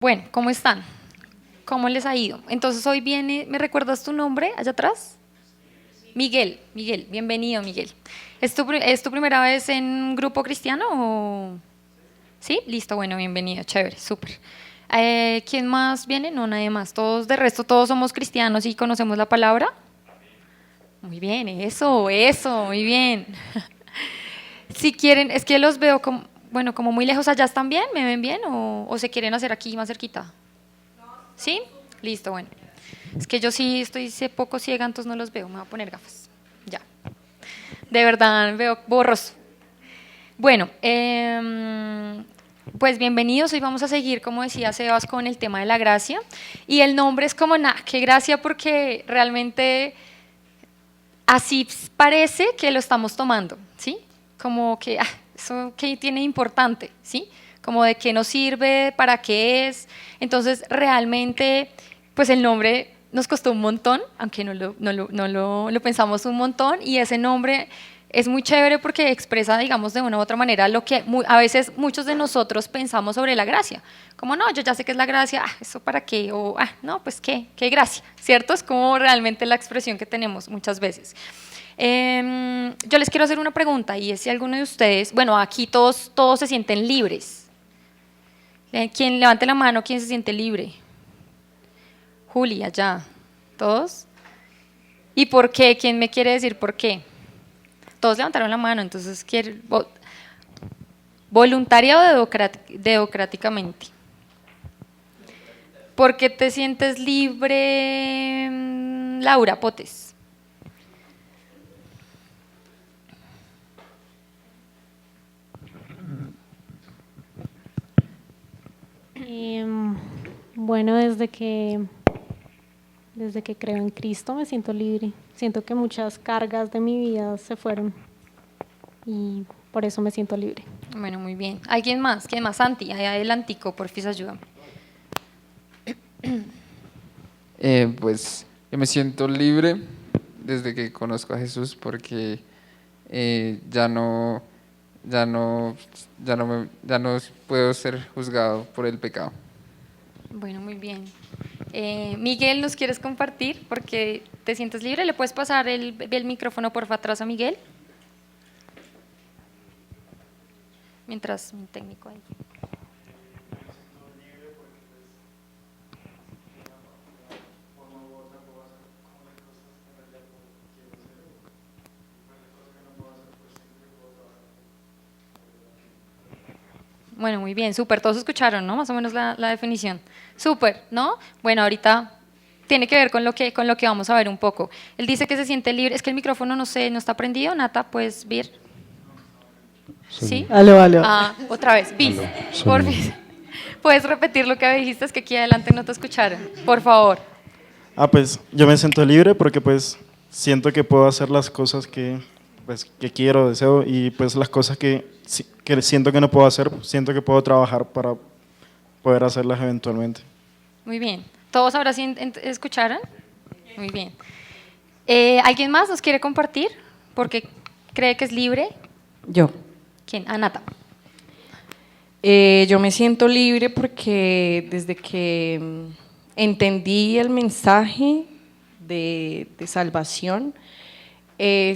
Bueno, ¿cómo están? ¿Cómo les ha ido? Entonces hoy viene, ¿me recuerdas tu nombre allá atrás? Miguel, Miguel, bienvenido Miguel. ¿Es tu primera vez en un grupo cristiano o...? ¿Sí? Listo, bueno, bienvenido, chévere, súper. ¿Quién más viene? No, nadie más. Todos, de resto, todos somos cristianos y conocemos la palabra. Muy bien, eso, muy bien. Si quieren, es que los veo como, bueno, como muy lejos allá, ¿están bien? ¿Me ven bien? ¿O se quieren hacer aquí más cerquita? ¿Sí? Listo, bueno. Es que yo sí estoy poco ciega, entonces no los veo. Me voy a poner gafas. Ya. De verdad, veo borroso. Bueno, pues bienvenidos. Hoy vamos a seguir, como decía Sebas, con el tema de la gracia. Y el nombre es como, nada, qué gracia, porque realmente así parece que lo estamos tomando, ¿sí? Como que, eso que tiene importante, ¿sí? Como de qué nos sirve, para qué es. Entonces, realmente, pues el nombre nos costó un montón, aunque no lo pensamos un montón, y ese nombre es muy chévere porque expresa, digamos, de una u otra manera lo que a veces muchos de nosotros pensamos sobre la gracia. Como, no, yo ya sé qué es la gracia, ¿eso para qué? O, no, pues qué gracia, ¿cierto? Es como realmente la expresión que tenemos muchas veces. Yo les quiero hacer una pregunta y es si alguno de ustedes, bueno, aquí todos se sienten libres. ¿Quién levante la mano? ¿Quién se siente libre? Juli, allá. ¿Todos? ¿Y por qué? ¿Quién me quiere decir por qué? Todos levantaron la mano, entonces voluntaria o democráticamente. ¿Por qué te sientes libre, Laura Potes? Em, bueno, desde que creo en Cristo me siento libre. Siento que muchas cargas de mi vida se fueron y por eso me siento libre. Bueno, muy bien. ¿Alguien más? ¿Quién más? Santi, ahí adelantico, porfis, ayúdame. Pues yo me siento libre desde que conozco a Jesús porque ya no, ya no, ya no puedo ser juzgado por el pecado. Bueno, muy bien. Miguel, ¿nos quieres compartir? Porque te sientes libre. ¿Le puedes pasar el micrófono porfa atrás a Miguel? Mientras mi técnico ahí. Bueno, muy bien, súper. Todos escucharon, ¿no? Más o menos la definición. Súper, ¿no? Bueno, ahorita tiene que ver con lo que vamos a ver un poco. Él dice que se siente libre. Es que el micrófono no sé, no está prendido. Nata, ¿puedes ver? ¿Sí? Aló, aló. Otra vez, bis. Por fin. ¿Puedes repetir lo que dijiste? Es que aquí adelante no te escucharon. Por favor. Pues yo me siento libre porque pues siento que puedo hacer las cosas que quiero, deseo y pues las cosas que siento que no puedo hacer, siento que puedo trabajar para poder hacerlas eventualmente. Muy bien. ¿Todos ahora sí escucharon? Muy bien. ¿Alguien más nos quiere compartir? Porque cree que es libre. Yo. ¿Quién? Nata. Yo me siento libre porque desde que entendí el mensaje de salvación,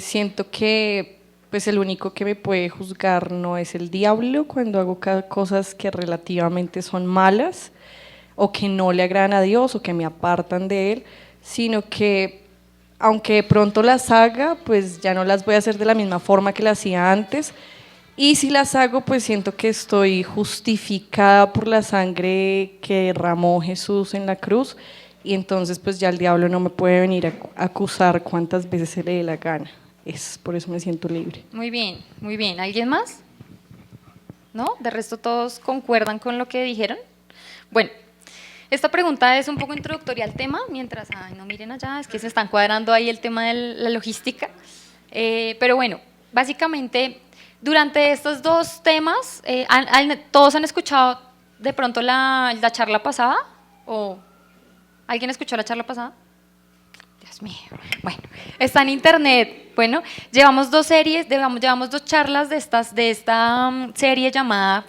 siento que pues el único que me puede juzgar no es el diablo cuando hago cosas que relativamente son malas o que no le agradan a Dios o que me apartan de Él, sino que aunque de pronto las haga, pues ya no las voy a hacer de la misma forma que las hacía antes. Y si las hago, pues siento que estoy justificada por la sangre que derramó Jesús en la cruz y entonces pues ya el diablo no me puede venir a acusar cuantas veces se le dé la gana. Por eso me siento libre. Muy bien, muy bien. ¿Alguien más? ¿No? ¿De resto todos concuerdan con lo que dijeron? Bueno, esta pregunta es un poco introductoria al tema, mientras, no miren allá, es que se están cuadrando ahí el tema de la logística. Pero bueno, básicamente, durante estos dos temas, ¿todos han escuchado de pronto la charla pasada? ¿O alguien escuchó la charla pasada? Dios mío. Bueno, está en internet. Bueno, llevamos dos series, llevamos dos charlas de esta serie llamada,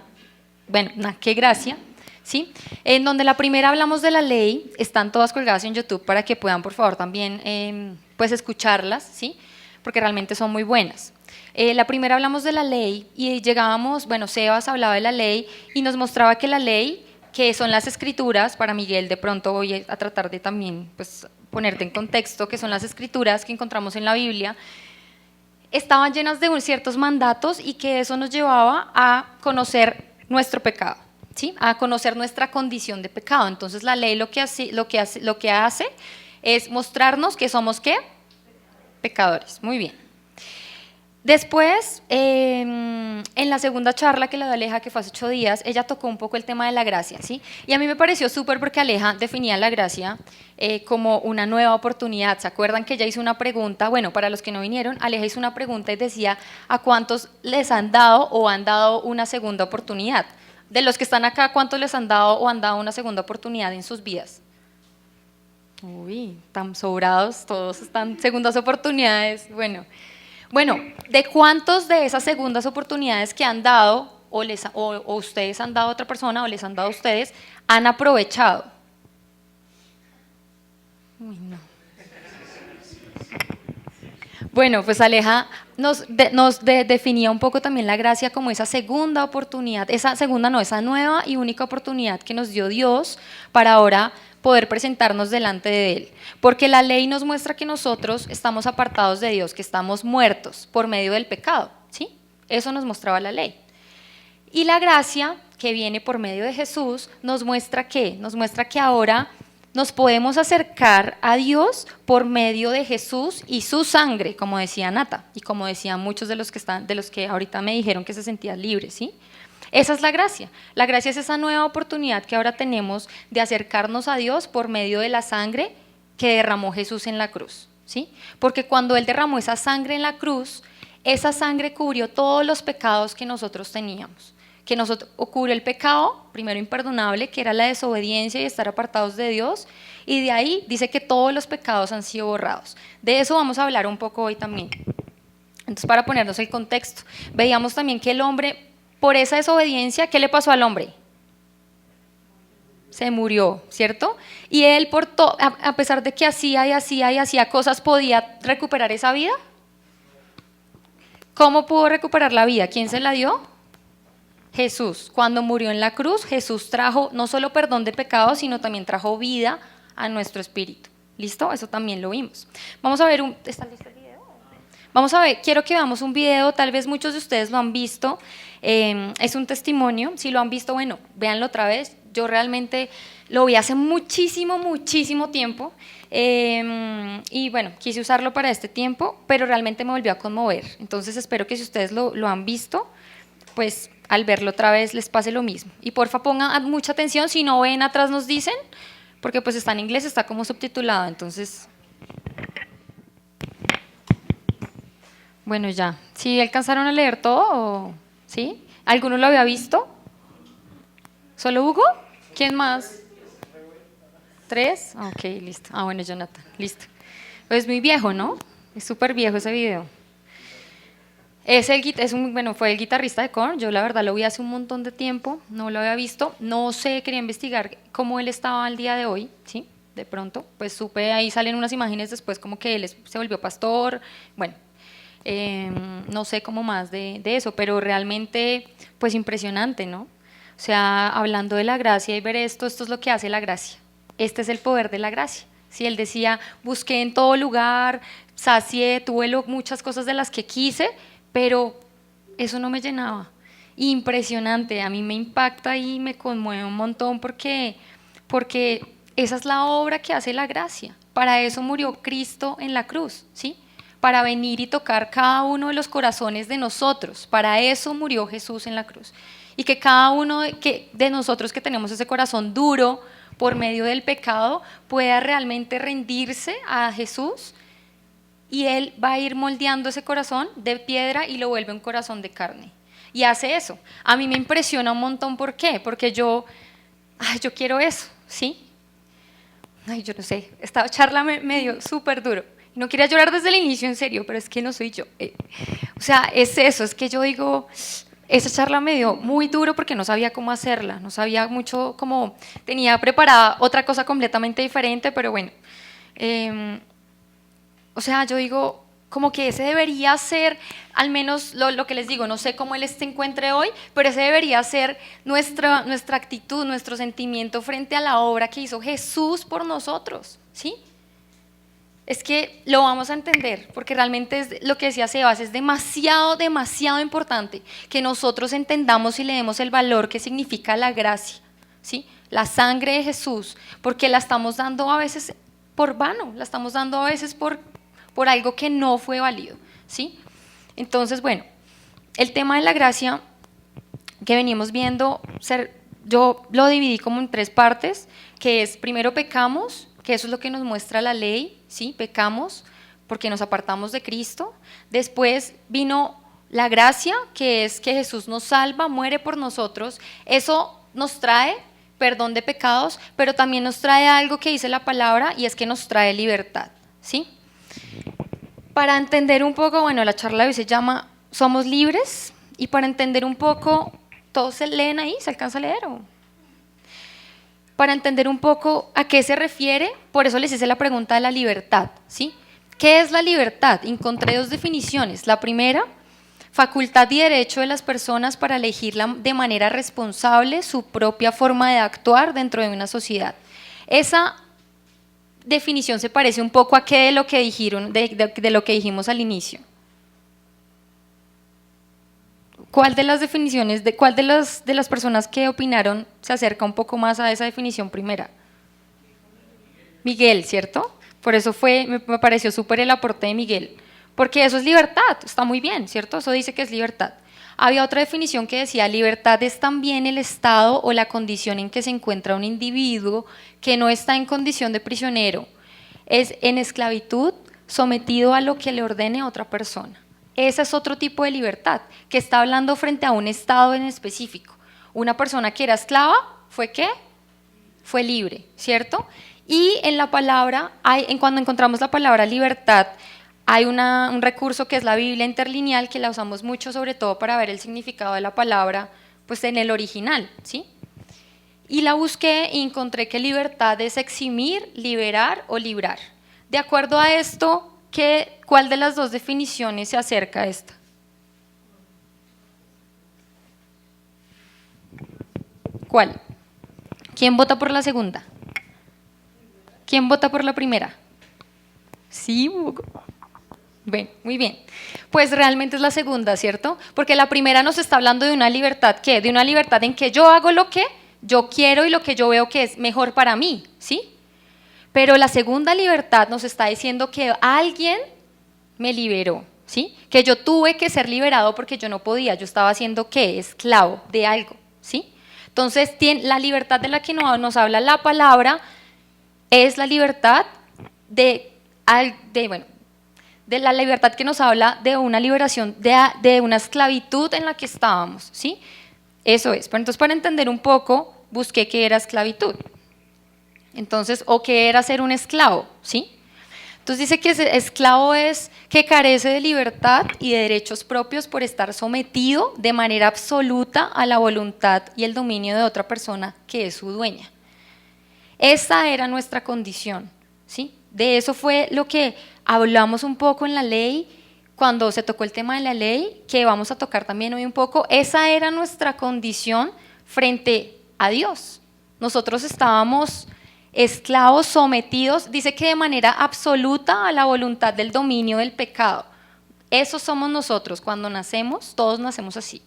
bueno, qué gracia, ¿sí? En donde la primera hablamos de la ley, están todas colgadas en YouTube para que puedan por favor también pues escucharlas, ¿sí? Porque realmente son muy buenas. La primera hablamos de la ley y llegábamos, bueno, Sebas hablaba de la ley y nos mostraba que la ley, que son las escrituras, para Miguel de pronto voy a tratar de también pues, ponerte en contexto, que son las escrituras que encontramos en la Biblia, estaban llenas de ciertos mandatos y que eso nos llevaba a conocer nuestro pecado, ¿sí? A conocer nuestra condición de pecado. Entonces la ley lo que hace es mostrarnos que somos ¿qué? Pecadores. Muy bien. Después, en la segunda charla que le dio Aleja, que fue hace 8 días, ella tocó un poco el tema de la gracia, ¿sí? Y a mí me pareció súper porque Aleja definía la gracia como una nueva oportunidad. ¿Se acuerdan que ella hizo una pregunta? Bueno, para los que no vinieron, Aleja hizo una pregunta y decía ¿a cuántos les han dado o han dado una segunda oportunidad? De los que están acá, ¿cuántos les han dado o han dado una segunda oportunidad en sus vidas? Uy, tan sobrados, todos están segundas oportunidades. Bueno, ¿de cuántos de esas segundas oportunidades que han dado o ustedes han dado a otra persona o les han dado a ustedes, han aprovechado? Uy, no. Bueno, pues Aleja nos definía un poco también la gracia como esa segunda oportunidad, esa nueva y única oportunidad que nos dio Dios para ahora poder presentarnos delante de Él. Porque la ley nos muestra que nosotros estamos apartados de Dios, que estamos muertos por medio del pecado, ¿sí? Eso nos mostraba la ley. Y la gracia que viene por medio de Jesús nos muestra ¿qué? Nos muestra que ahora nos podemos acercar a Dios por medio de Jesús y su sangre, como decía Nata, y como decían muchos de los que ahorita me dijeron que se sentían libres, ¿sí? Esa es la gracia. La gracia es esa nueva oportunidad que ahora tenemos de acercarnos a Dios por medio de la sangre que derramó Jesús en la cruz, ¿sí? Porque cuando Él derramó esa sangre en la cruz, esa sangre cubrió todos los pecados que nosotros teníamos. Cubrió el pecado, primero imperdonable, que era la desobediencia y estar apartados de Dios, y de ahí dice que todos los pecados han sido borrados. De eso vamos a hablar un poco hoy también. Entonces, para ponernos el contexto, veíamos también que el hombre, por esa desobediencia, ¿qué le pasó al hombre? Se murió, ¿cierto? Y él, a pesar de que hacía cosas, ¿podía recuperar esa vida? ¿Cómo pudo recuperar la vida? ¿Quién se la dio? Jesús. Cuando murió en la cruz, Jesús trajo no solo perdón de pecados, sino también trajo vida a nuestro espíritu. ¿Listo? Eso también lo vimos. Vamos a ver ¿está listo el video? Vamos a ver, quiero que veamos un video, tal vez muchos de ustedes lo han visto, es un testimonio, si lo han visto, bueno, véanlo otra vez, yo realmente lo vi hace muchísimo tiempo, y bueno, quise usarlo para este tiempo, pero realmente me volvió a conmover, entonces espero que si ustedes lo han visto, pues al verlo otra vez les pase lo mismo. Y porfa pongan mucha atención, si no ven atrás nos dicen, porque pues está en inglés, está como subtitulado, entonces... Bueno, ya. ¿Sí alcanzaron a leer todo? ¿Sí? ¿Alguno lo había visto? ¿Solo Hugo? ¿Quién más? 3. Ok, listo. Ah, bueno, Jonathan, listo. Es muy viejo, ¿no? Es súper viejo ese video. Fue el guitarrista de Korn. Yo la verdad lo vi hace un montón de tiempo, no lo había visto. No sé, quería investigar cómo él estaba al día de hoy, ¿sí? De pronto, pues supe, ahí salen unas imágenes después como que él se volvió pastor, bueno. No sé cómo más de eso, pero realmente pues impresionante, ¿no? O sea, hablando de la gracia y ver esto es lo que hace la gracia. Este es el poder de la gracia. Si él decía, busqué en todo lugar, sacié, tuve muchas cosas de las que quise, pero eso no me llenaba. Impresionante, a mí me impacta y me conmueve un montón porque esa es la obra que hace la gracia. Para eso murió Cristo en la cruz, ¿sí? Para venir y tocar cada uno de los corazones de nosotros. Para eso murió Jesús en la cruz. Y que cada uno de nosotros que tenemos ese corazón duro por medio del pecado pueda realmente rendirse a Jesús y Él va a ir moldeando ese corazón de piedra y lo vuelve un corazón de carne. Y hace eso. A mí me impresiona un montón. ¿Por qué? Porque yo quiero eso, ¿sí? Yo no sé, esta charla me dio súper duro. No quería llorar desde el inicio, en serio, pero es que no soy yo. O sea, es eso, es que yo digo, esa charla me dio muy duro porque no sabía cómo hacerla, no sabía mucho cómo, tenía preparada otra cosa completamente diferente, pero bueno. O sea, yo digo, como que ese debería ser, al menos lo que les digo, no sé cómo él se encuentre hoy, pero ese debería ser nuestra actitud, nuestro sentimiento frente a la obra que hizo Jesús por nosotros, ¿sí? Es que lo vamos a entender, porque realmente es lo que decía Sebas, es demasiado, demasiado importante que nosotros entendamos y le demos el valor que significa la gracia, ¿sí? La sangre de Jesús, porque la estamos dando a veces por vano, la estamos dando a veces por algo que no fue válido, ¿sí? Entonces, bueno, el tema de la gracia que venimos viendo, yo lo dividí como en 3 partes, que es primero pecamos, que eso es lo que nos muestra la ley, ¿sí? Pecamos porque nos apartamos de Cristo. Después vino la gracia, que es que Jesús nos salva, muere por nosotros. Eso nos trae perdón de pecados, pero también nos trae algo que dice la palabra y es que nos trae libertad, ¿sí? Para entender un poco, bueno, la charla de hoy se llama Somos libres, y para entender un poco, ¿todos se leen ahí? ¿Se alcanza a leer o...? Para entender un poco a qué se refiere, por eso les hice la pregunta de la libertad, ¿sí? ¿Qué es la libertad? Encontré 2 definiciones. La primera, facultad y derecho de las personas para elegir de manera responsable su propia forma de actuar dentro de una sociedad. Esa definición se parece un poco a qué de lo que dijeron, de lo que dijimos al inicio. ¿Cuál de las definiciones, cuál de las personas que opinaron se acerca un poco más a esa definición primera? Miguel, ¿cierto? Por eso me pareció súper el aporte de Miguel, porque eso es libertad, está muy bien, ¿cierto? Eso dice que es libertad. Había otra definición que decía, libertad es también el estado o la condición en que se encuentra un individuo que no está en condición de prisionero, es en esclavitud, sometido a lo que le ordene otra persona. Ese es otro tipo de libertad, que está hablando frente a un estado en específico. Una persona que era esclava, ¿fue qué? Fue libre, ¿cierto? Y en la palabra, cuando encontramos la palabra libertad, hay un recurso que es la Biblia interlineal, que la usamos mucho sobre todo para ver el significado de la palabra pues en el original, ¿sí? Y la busqué y encontré que libertad es eximir, liberar o librar. De acuerdo a esto, ¿cuál de las 2 definiciones se acerca a esta? ¿Cuál? ¿Quién vota por la segunda? ¿Quién vota por la primera? Sí, Hugo. Bien, muy bien. Pues realmente es la segunda, ¿cierto? Porque la primera nos está hablando de una libertad, ¿qué? De una libertad en que yo hago lo que yo quiero y lo que yo veo que es mejor para mí, ¿sí? Pero la segunda libertad nos está diciendo que alguien me liberó, ¿sí? Que yo tuve que ser liberado porque yo no podía, yo estaba siendo ¿qué? Esclavo de algo, ¿sí? Entonces, la libertad de la que nos habla la palabra es la libertad de la libertad que nos habla de una liberación, de una esclavitud en la que estábamos, ¿sí? Eso es. Pero entonces, para entender un poco, busqué qué era esclavitud. Entonces, o qué era ser un esclavo, ¿sí? Entonces dice que esclavo es que carece de libertad y de derechos propios por estar sometido de manera absoluta a la voluntad y el dominio de otra persona que es su dueña. Esa era nuestra condición, ¿sí? De eso fue lo que hablamos un poco en la ley, cuando se tocó el tema de la ley, que vamos a tocar también hoy un poco. Esa era nuestra condición frente a Dios. Nosotros estábamos esclavos, sometidos, dice que de manera absoluta a la voluntad del dominio del pecado. Eso somos nosotros cuando nacemos, todos nacemos así.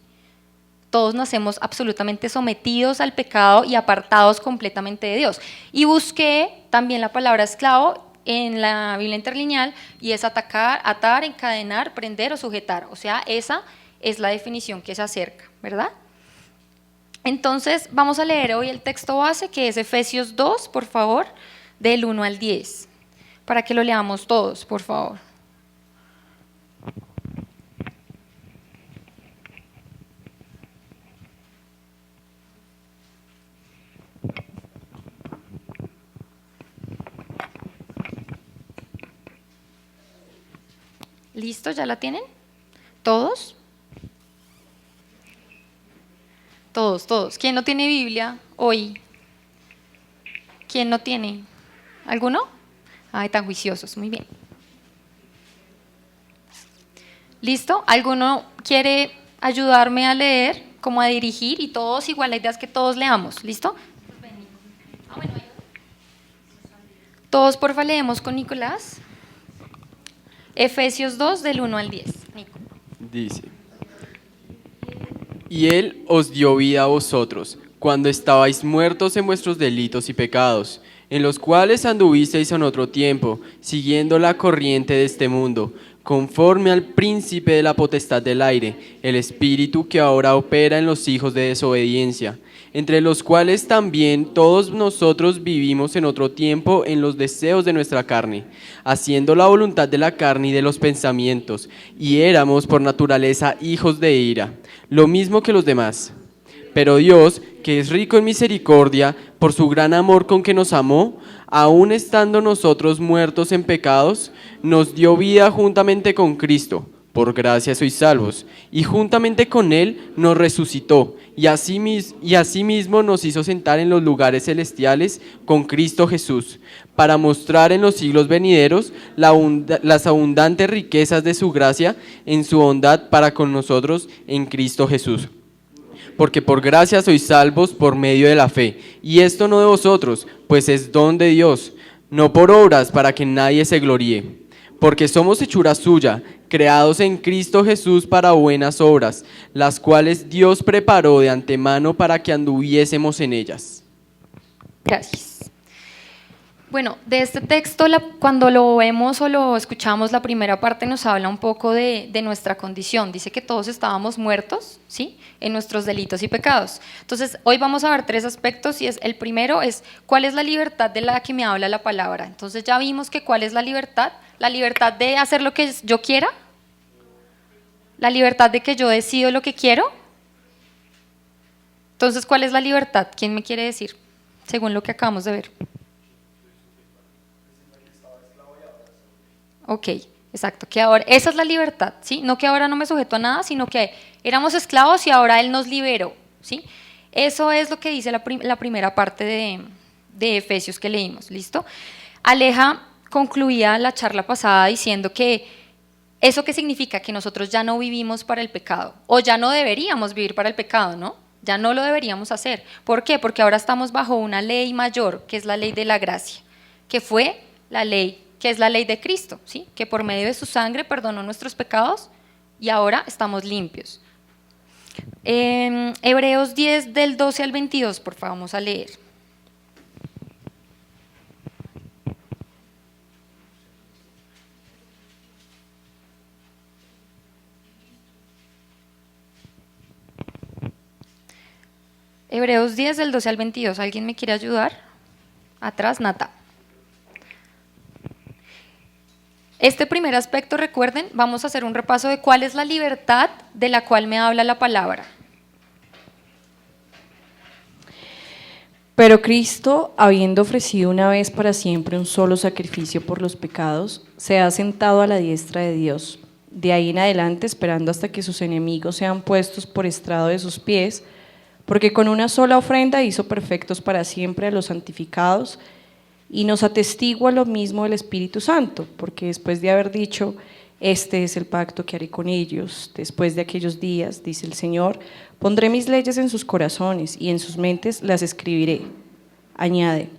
Todos nacemos absolutamente sometidos al pecado y apartados completamente de Dios. Y busqué también la palabra esclavo en la Biblia interlineal y es atacar, atar, encadenar, prender o sujetar. O sea, esa es la definición que se acerca, ¿verdad? Entonces, vamos a leer hoy el texto base, que es Efesios 2, por favor, del 1 al 10, para que lo leamos todos, por favor. ¿Listo? ¿Ya la tienen? ¿Todos? Todos, todos. ¿Quién no tiene Biblia hoy? ¿Quién no tiene? ¿Alguno? Ay, tan juiciosos, muy bien. ¿Listo? ¿Alguno quiere ayudarme a leer, como a dirigir? Y todos igual, la idea es que todos leamos, ¿listo? Todos, porfa, leemos con Nicolás. Efesios 2, del 1 al 10. Nico. Dice: Y Él os dio vida a vosotros, cuando estabais muertos en vuestros delitos y pecados, en los cuales anduvisteis en otro tiempo, siguiendo la corriente de este mundo, conforme al príncipe de la potestad del aire, el espíritu que ahora opera en los hijos de desobediencia, entre los cuales también todos nosotros vivimos en otro tiempo en los deseos de nuestra carne, haciendo la voluntad de la carne y de los pensamientos, y éramos por naturaleza hijos de ira, lo mismo que los demás. Pero Dios, que es rico en misericordia, por su gran amor con que nos amó, aun estando nosotros muertos en pecados, nos dio vida juntamente con Cristo. Por gracia sois salvos, y juntamente con Él nos resucitó, y asimismo nos hizo sentar en los lugares celestiales con Cristo Jesús, para mostrar en los siglos venideros las abundantes riquezas de su gracia en su bondad para con nosotros en Cristo Jesús. Porque por gracia sois salvos por medio de la fe, y esto no de vosotros, pues es don de Dios, no por obras para que nadie se gloríe. Porque somos hechura suya, creados en Cristo Jesús para buenas obras, las cuales Dios preparó de antemano para que anduviésemos en ellas. Gracias. Bueno, de este texto, cuando lo vemos o lo escuchamos, la primera parte nos habla un poco de nuestra condición. Dice que todos estábamos muertos, ¿sí?, en nuestros delitos y pecados. Entonces, hoy vamos a ver 3 aspectos, y el primero es ¿cuál es la libertad de la que me habla la palabra? Entonces ya vimos que ¿cuál es la libertad? La libertad de hacer lo que yo quiera, la libertad de que yo decido lo que quiero. Entonces, ¿cuál es la libertad? ¿Quién me quiere decir? Según lo que acabamos de ver. Ok, exacto, que ahora, esa es la libertad, ¿sí? No que ahora no me sujeto a nada, sino que éramos esclavos y ahora Él nos liberó, ¿sí? Eso es lo que dice la primera parte de Efesios que leímos, ¿listo? Aleja concluía la charla pasada diciendo que ¿eso qué significa? Que nosotros ya no vivimos para el pecado, o ya no deberíamos vivir para el pecado, ¿no? Ya no lo deberíamos hacer. ¿Por qué? Porque ahora estamos bajo una ley mayor, que es la ley de la gracia, que fue la ley, que es la ley de Cristo, ¿sí?, que por medio de su sangre perdonó nuestros pecados y ahora estamos limpios. Hebreos 10, del 12 al 22, por favor, vamos a leer. Hebreos 10, del 12 al 22, ¿alguien me quiere ayudar? Atrás, Nata. Este primer aspecto, recuerden, vamos a hacer un repaso de cuál es la libertad de la cual me habla la palabra. Pero Cristo, habiendo ofrecido una vez para siempre un solo sacrificio por los pecados, se ha sentado a la diestra de Dios. De ahí en adelante, esperando hasta que sus enemigos sean puestos por estrado de sus pies, porque con una sola ofrenda hizo perfectos para siempre a los santificados, y nos atestigua lo mismo el Espíritu Santo, porque después de haber dicho, este es el pacto que haré con ellos, después de aquellos días, dice el Señor, pondré mis leyes en sus corazones y en sus mentes las escribiré. Añade,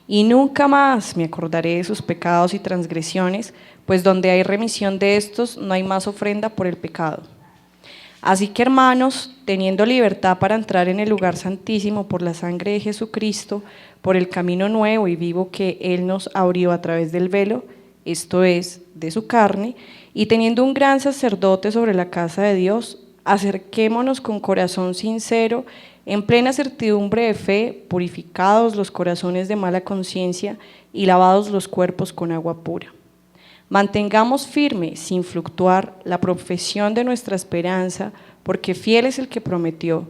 y nunca más me acordaré de sus pecados y transgresiones, pues donde hay remisión de estos no hay más ofrenda por el pecado. Así que, hermanos, teniendo libertad para entrar en el lugar santísimo por la sangre de Jesucristo, por el camino nuevo y vivo que Él nos abrió a través del velo, esto es, de su carne, y teniendo un gran sacerdote sobre la casa de Dios, acerquémonos con corazón sincero, en plena certidumbre de fe, purificados los corazones de mala conciencia y lavados los cuerpos con agua pura. Mantengamos firme, sin fluctuar, la profesión de nuestra esperanza, porque fiel es el que prometió,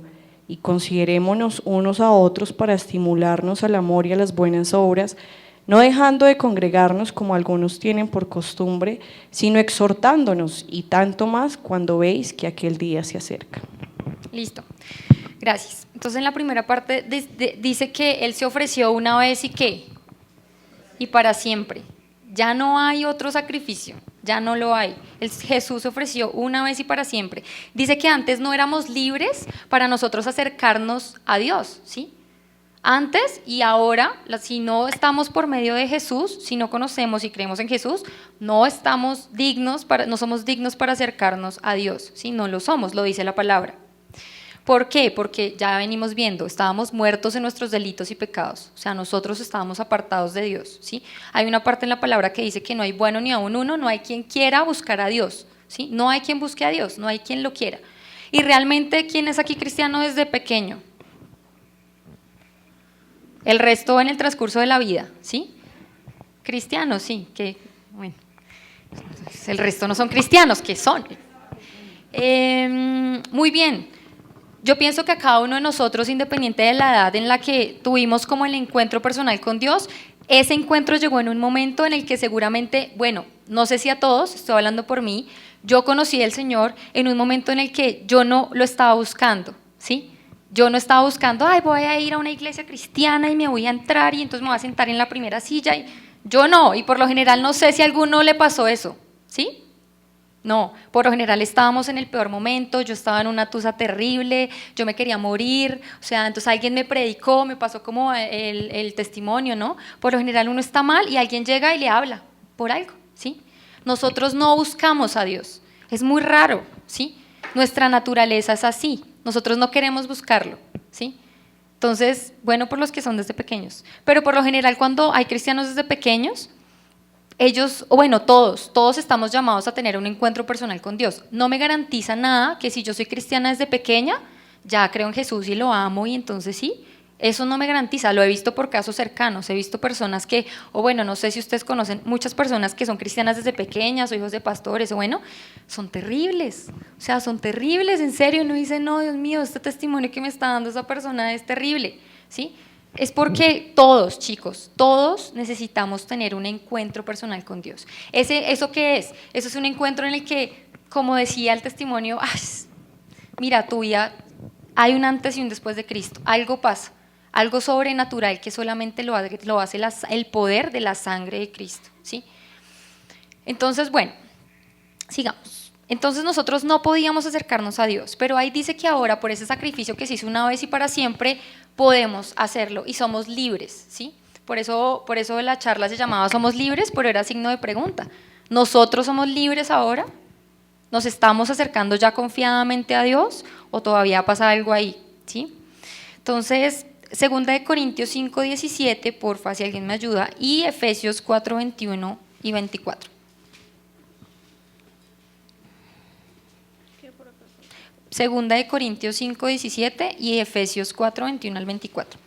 y considerémonos unos a otros para estimularnos al amor y a las buenas obras, no dejando de congregarnos como algunos tienen por costumbre, sino exhortándonos, y tanto más cuando veis que aquel día se acerca. Listo. Gracias. Entonces en la primera parte dice que Él se ofreció una vez y ¿qué? Y para siempre. Ya no hay otro sacrificio, ya no lo hay. Jesús se ofreció una vez y para siempre. Dice que antes no éramos libres para nosotros acercarnos a Dios, ¿sí? Antes y ahora, si no estamos por medio de Jesús, si no conocemos y creemos en Jesús, no somos dignos para acercarnos a Dios, ¿sí? No lo somos, lo dice la palabra. ¿Por qué? Porque ya venimos viendo, estábamos muertos en nuestros delitos y pecados, o sea, nosotros estábamos apartados de Dios, ¿sí? Hay una parte en la palabra que dice que no hay bueno ni aun uno, no hay quien quiera buscar a Dios, ¿sí? No hay quien busque a Dios, no hay quien lo quiera. Y realmente, ¿quién es aquí cristiano desde pequeño? El resto en el transcurso de la vida, ¿sí? Cristianos, sí, que, bueno, el resto no son cristianos, ¿qué son? Muy bien. Yo pienso que a cada uno de nosotros, independiente de la edad en la que tuvimos como el encuentro personal con Dios, ese encuentro llegó en un momento en el que seguramente, bueno, no sé si a todos, estoy hablando por mí, yo conocí al Señor en un momento en el que yo no lo estaba buscando, ¿sí? Yo no estaba buscando, ay, voy a ir a una iglesia cristiana y me voy a entrar y entonces me voy a sentar en la primera silla. Yo no, y por lo general no sé si a alguno le pasó eso, ¿sí? No, por lo general estábamos en el peor momento, yo estaba en una tusa terrible, yo me quería morir, o sea, entonces alguien me predicó, me pasó como el testimonio, ¿no? Por lo general uno está mal y alguien llega y le habla por algo, ¿sí? Nosotros no buscamos a Dios, es muy raro, ¿sí? Nuestra naturaleza es así, nosotros no queremos buscarlo, ¿sí? Entonces, bueno, por los que son desde pequeños, pero por lo general cuando hay cristianos desde pequeños, ellos, o bueno, todos estamos llamados a tener un encuentro personal con Dios. No me garantiza nada que si yo soy cristiana desde pequeña, ya creo en Jesús y lo amo y entonces sí, eso no me garantiza. Lo he visto por casos cercanos, he visto personas que, o bueno, no sé si ustedes conocen, muchas personas que son cristianas desde pequeñas o hijos de pastores, o bueno, son terribles, o sea, son terribles, en serio, uno dice, no, Dios mío, este testimonio que me está dando esa persona es terrible, ¿sí? Es porque todos, chicos, todos necesitamos tener un encuentro personal con Dios. ¿Eso qué es? Eso es un encuentro en el que, como decía el testimonio, mira, tu vida, hay un antes y un después de Cristo, algo pasa, algo sobrenatural que solamente lo hace el poder de la sangre de Cristo, ¿sí? Entonces, bueno, sigamos. Entonces nosotros no podíamos acercarnos a Dios, pero ahí dice que ahora por ese sacrificio que se hizo una vez y para siempre podemos hacerlo y somos libres, ¿sí? Por eso la charla se llamaba Somos libres, pero era signo de pregunta. ¿Nosotros somos libres ahora? ¿Nos estamos acercando ya confiadamente a Dios o todavía pasa algo ahí, ¿sí? Entonces, 2 de Corintios 5:17, porfa, si alguien me ayuda, y Efesios 4:21 y 24. Segunda de Corintios 5:17 y Efesios 4:21 al 24.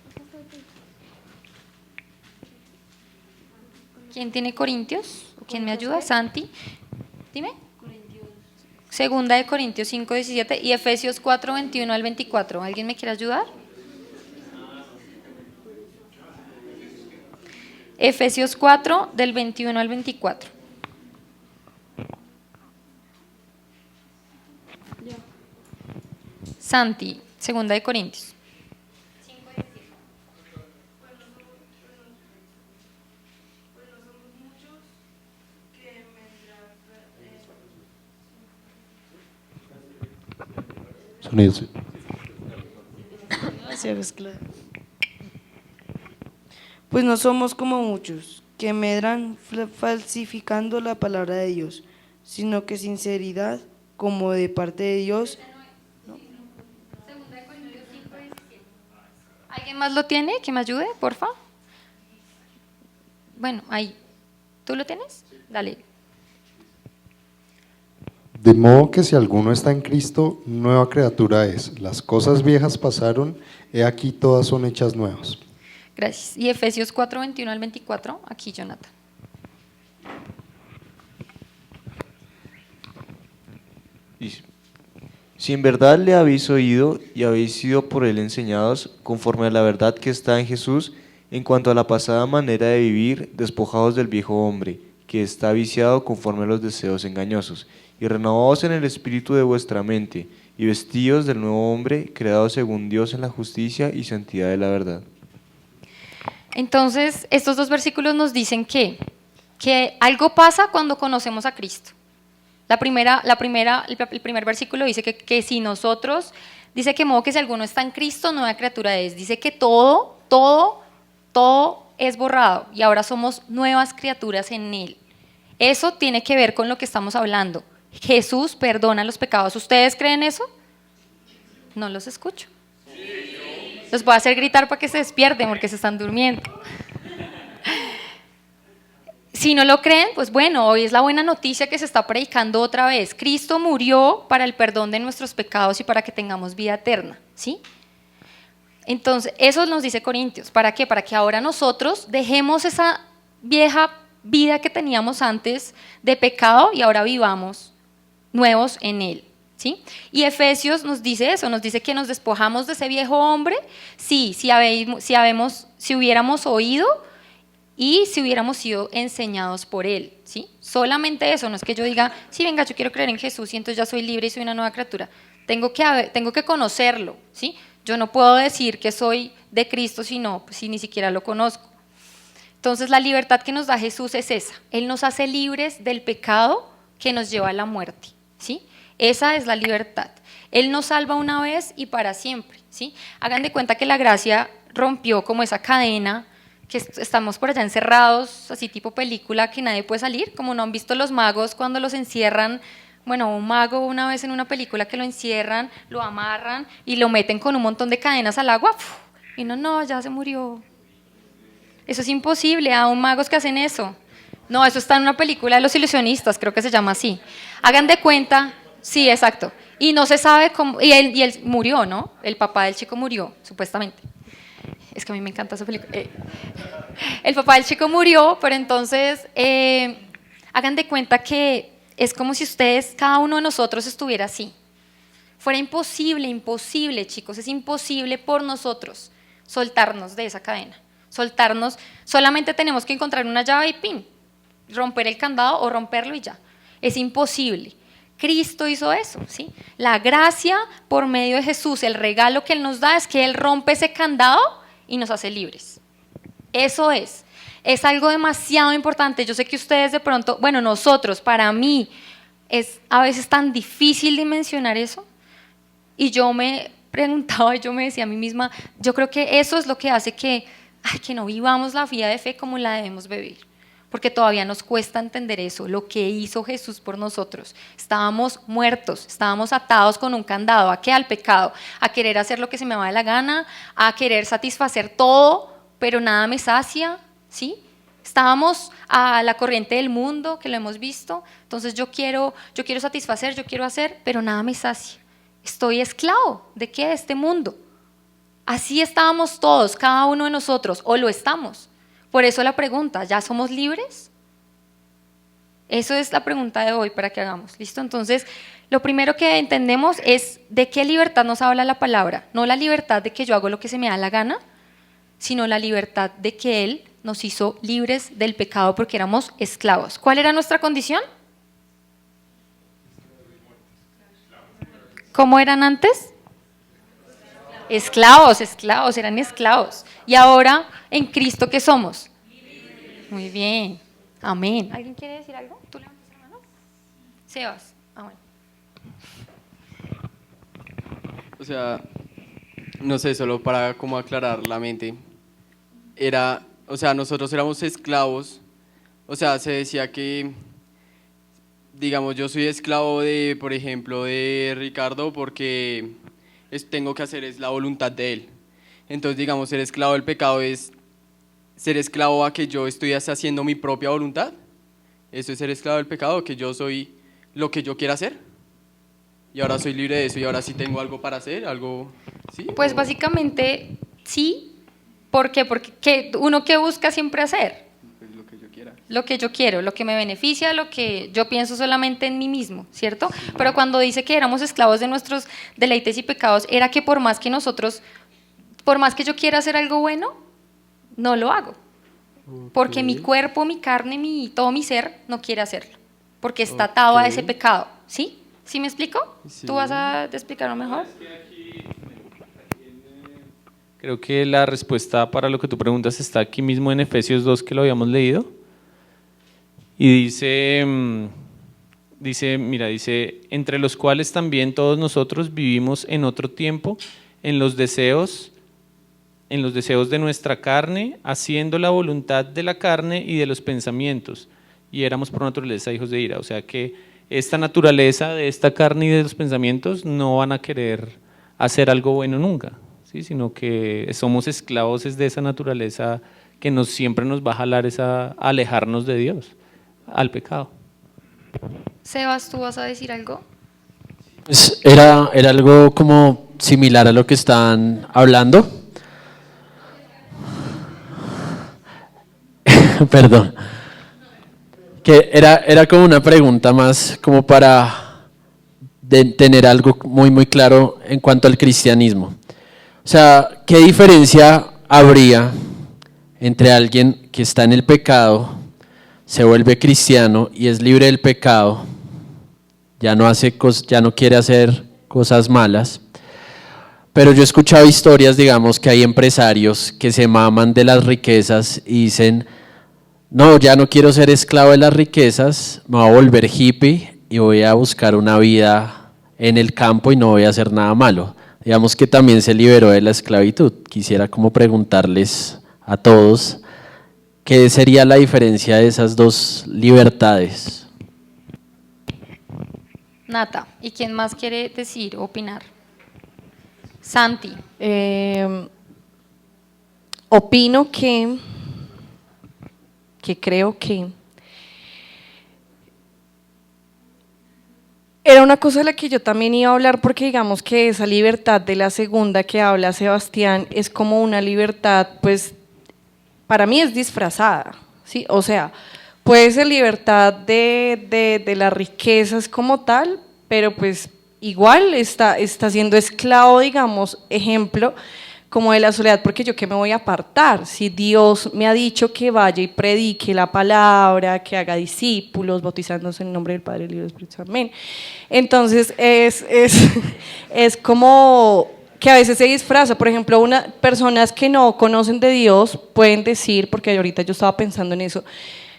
¿Quién tiene Corintios? ¿Quién me ayuda? Santi. Dime. Segunda de Corintios 5:17 y Efesios 4:21 al 24. ¿Alguien me quiere ayudar? Efesios 4 del 21 al 24. Santi, segunda de Corintios. Sonidos. Pues no somos como muchos que medran falsificando la palabra de Dios, sino que sinceridad como de parte de Dios. ¿Alguien más lo tiene? Que me ayude, porfa. Bueno, ahí. ¿Tú lo tienes? Dale. De modo que si alguno está en Cristo, nueva criatura es. Las cosas viejas pasaron, he aquí todas son hechas nuevas. Gracias. Y Efesios 4, 21 al 24, aquí Jonathan. Si en verdad le habéis oído y habéis sido por él enseñados, conforme a la verdad que está en Jesús, en cuanto a la pasada manera de vivir, despojados del viejo hombre, que está viciado conforme a los deseos engañosos, y renovados en el espíritu de vuestra mente, y vestidos del nuevo hombre, creado según Dios en la justicia y santidad de la verdad. Entonces, estos dos versículos nos dicen que algo pasa cuando conocemos a Cristo. El primer versículo dice que si nosotros, dice que modo que si alguno está en Cristo, nueva criatura es. Dice que todo es borrado y ahora somos nuevas criaturas en Él. Eso tiene que ver con lo que estamos hablando. Jesús perdona los pecados. ¿Ustedes creen eso? No los escucho. Los voy a hacer gritar para que se despierten porque se están durmiendo. Si no lo creen, pues bueno, hoy es la buena noticia que se está predicando otra vez. Cristo murió para el perdón de nuestros pecados y para que tengamos vida eterna, ¿sí? Entonces, eso nos dice Corintios. ¿Para qué? Para que ahora nosotros dejemos esa vieja vida que teníamos antes de pecado y ahora vivamos nuevos en Él, ¿sí? Y Efesios nos dice eso, nos dice que nos despojamos de ese viejo hombre, sí, si hubiéramos oído y si hubiéramos sido enseñados por Él, ¿sí? Solamente eso, no es que yo diga, sí, venga, yo quiero creer en Jesús y entonces ya soy libre y soy una nueva criatura. Tengo que conocerlo, ¿sí? Yo no puedo decir que soy de Cristo si ni siquiera lo conozco. Entonces la libertad que nos da Jesús es esa. Él nos hace libres del pecado que nos lleva a la muerte, ¿sí? Esa es la libertad. Él nos salva una vez y para siempre, ¿sí? Hagan de cuenta que la gracia rompió como esa cadena, que estamos por allá encerrados, así tipo película, que nadie puede salir, como no han visto los magos cuando los encierran. Bueno, un mago una vez en una película que lo encierran, lo amarran y lo meten con un montón de cadenas al agua, y no, ya se murió. Eso es imposible, aún magos que hacen eso. No, eso está en una película de Los Ilusionistas, creo que se llama así. Hagan de cuenta, sí, exacto. Y no se sabe cómo, y él murió, ¿no? El papá del chico murió, supuestamente. Es que a mí me encanta esa película. El papá del chico murió, pero entonces, hagan de cuenta que es como si ustedes, cada uno de nosotros estuviera así. Fuera imposible, chicos, es imposible por nosotros soltarnos de esa cadena. Soltarnos, solamente tenemos que encontrar una llave y pin, romper el candado o romperlo y ya. Es imposible. Cristo hizo eso, ¿sí? La gracia por medio de Jesús, el regalo que Él nos da es que Él rompe ese candado y nos hace libres. Eso es algo demasiado importante. Yo sé que ustedes de pronto, bueno, nosotros, para mí, es a veces tan difícil dimensionar eso. Y yo me preguntaba, yo me decía a mí misma, yo creo que eso es lo que hace que no vivamos la vida de fe como la debemos vivir. Porque todavía nos cuesta entender eso, lo que hizo Jesús por nosotros. Estábamos muertos, estábamos atados con un candado. ¿A qué? Al pecado, a querer hacer lo que se me va de la gana, a querer satisfacer todo, pero nada me sacia, ¿sí? Estábamos a la corriente del mundo, que lo hemos visto. Entonces yo quiero satisfacer, yo quiero hacer, pero nada me sacia. Estoy esclavo, ¿de qué? De este mundo. Así estábamos todos, cada uno de nosotros, o lo estamos. Por eso la pregunta, ¿ya somos libres? Eso es la pregunta de hoy para que hagamos, ¿listo? Entonces, lo primero que entendemos es de qué libertad nos habla la palabra. No la libertad de que yo hago lo que se me da la gana, sino la libertad de que Él nos hizo libres del pecado porque éramos esclavos. ¿Cuál era nuestra condición? ¿Cómo eran antes? Esclavos, eran esclavos. Y ahora, en Cristo, ¿qué somos? Muy bien, amén. ¿Alguien quiere decir algo? ¿Tú levantas la mano? Sebas, bueno. O sea, no sé, solo para como aclarar la mente. Nosotros éramos esclavos. O sea, se decía que, digamos, yo soy esclavo de, por ejemplo, de Ricardo porque tengo que hacer es la voluntad de él. Entonces, digamos, ser esclavo del pecado es ser esclavo a que yo estoy haciendo mi propia voluntad. Eso es ser esclavo del pecado, que yo soy lo que yo quiera hacer. Y ahora soy libre de eso y ahora sí tengo algo para hacer, algo, ¿sí? Pues básicamente sí. ¿Por qué? Porque uno que busca siempre hacer. Pues lo que yo quiera. Lo que yo quiero, lo que me beneficia, lo que yo pienso solamente en mí mismo, ¿cierto? Pero cuando dice que éramos esclavos de nuestros deleites y pecados, era que por más que yo quiera hacer algo bueno, no lo hago. Porque mi cuerpo, mi carne, todo mi ser no quiere hacerlo. Porque está atado a ese pecado, ¿sí? ¿Sí me explico? Sí. ¿Tú vas a explicarlo mejor? Creo que la respuesta para lo que tú preguntas está aquí mismo en Efesios 2, que lo habíamos leído. Y dice, entre los cuales también todos nosotros vivimos en otro tiempo, en los deseos de nuestra carne, haciendo la voluntad de la carne y de los pensamientos, y éramos por naturaleza hijos de ira. O sea que esta naturaleza de esta carne y de los pensamientos no van a querer hacer algo bueno nunca, ¿sí? Sino que somos esclavos de esa naturaleza que siempre nos va a jalar a alejarnos de Dios, al pecado. Sebas, ¿tú vas a decir algo? Pues era algo como similar a lo que están hablando. Perdón. Que era como una pregunta más como para tener algo muy muy claro en cuanto al cristianismo. O sea, ¿qué diferencia habría entre alguien que está en el pecado, se vuelve cristiano y es libre del pecado, ya no quiere hacer cosas malas? Pero yo he escuchado historias, digamos, que hay empresarios que se maman de las riquezas y dicen, no, ya no quiero ser esclavo de las riquezas, me voy a volver hippie y voy a buscar una vida en el campo y no voy a hacer nada malo. Digamos que también se liberó de la esclavitud. Quisiera como preguntarles a todos, ¿qué sería la diferencia de esas dos libertades? Nata, ¿y quién más quiere decir, opinar? Santi. Opino que creo que era una cosa de la que yo también iba a hablar, porque digamos que esa libertad de la segunda que habla Sebastián es como una libertad, pues para mí es disfrazada, ¿sí? O sea, puede ser libertad de las riquezas como tal, pero pues igual está siendo esclavo, digamos, ejemplo, como de la soledad, porque yo qué me voy a apartar si Dios me ha dicho que vaya y predique la palabra, que haga discípulos, bautizándose en el nombre del Padre, del Hijo y del Espíritu Santo. Amén. Entonces es como que a veces se disfraza. Por ejemplo, personas que no conocen de Dios pueden decir, porque ahorita yo estaba pensando en eso,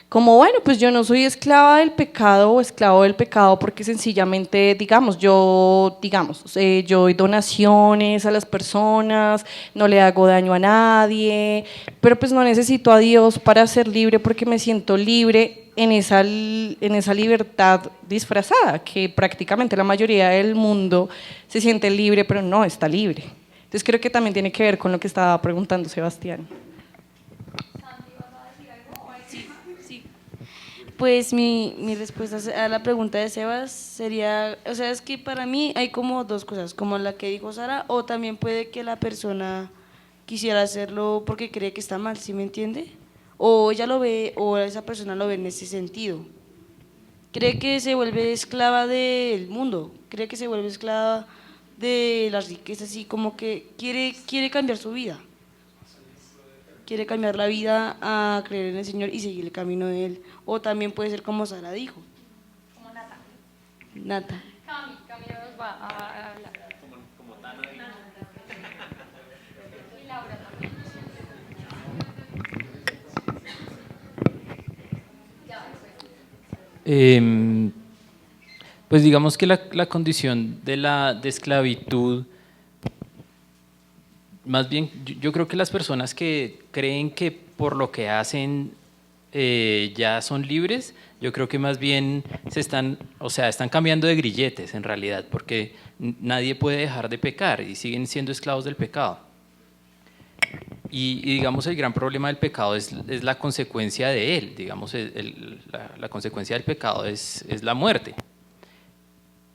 como bueno, pues yo no soy esclava del pecado o esclavo del pecado porque sencillamente, yo doy donaciones a las personas, no le hago daño a nadie, pero pues no necesito a Dios para ser libre porque me siento libre en esa libertad disfrazada, que prácticamente la mayoría del mundo se siente libre, pero no está libre. Entonces creo que también tiene que ver con lo que estaba preguntando Sebastián. Pues mi respuesta a la pregunta de Sebas sería, o sea, es que para mí hay como dos cosas, como la que dijo Sara, o también puede que la persona quisiera hacerlo porque cree que está mal, ¿sí me entiende? O ella lo ve, o esa persona lo ve en ese sentido. Cree que se vuelve esclava del mundo, cree que se vuelve esclava de las riquezas y como que quiere cambiar su vida. Quiere cambiar la vida a creer en el Señor y seguir el camino de Él. O también puede ser como Sara dijo. Como Nata. Nata. Cami nos va a hablar. Como Tana. Y Laura también. Pues digamos que la condición de esclavitud, más bien yo creo que las personas que creen que por lo que hacen ya son libres, yo creo que más bien están cambiando de grilletes en realidad, porque nadie puede dejar de pecar y siguen siendo esclavos del pecado. Y digamos el gran problema del pecado es la consecuencia de él, digamos la consecuencia del pecado es la muerte.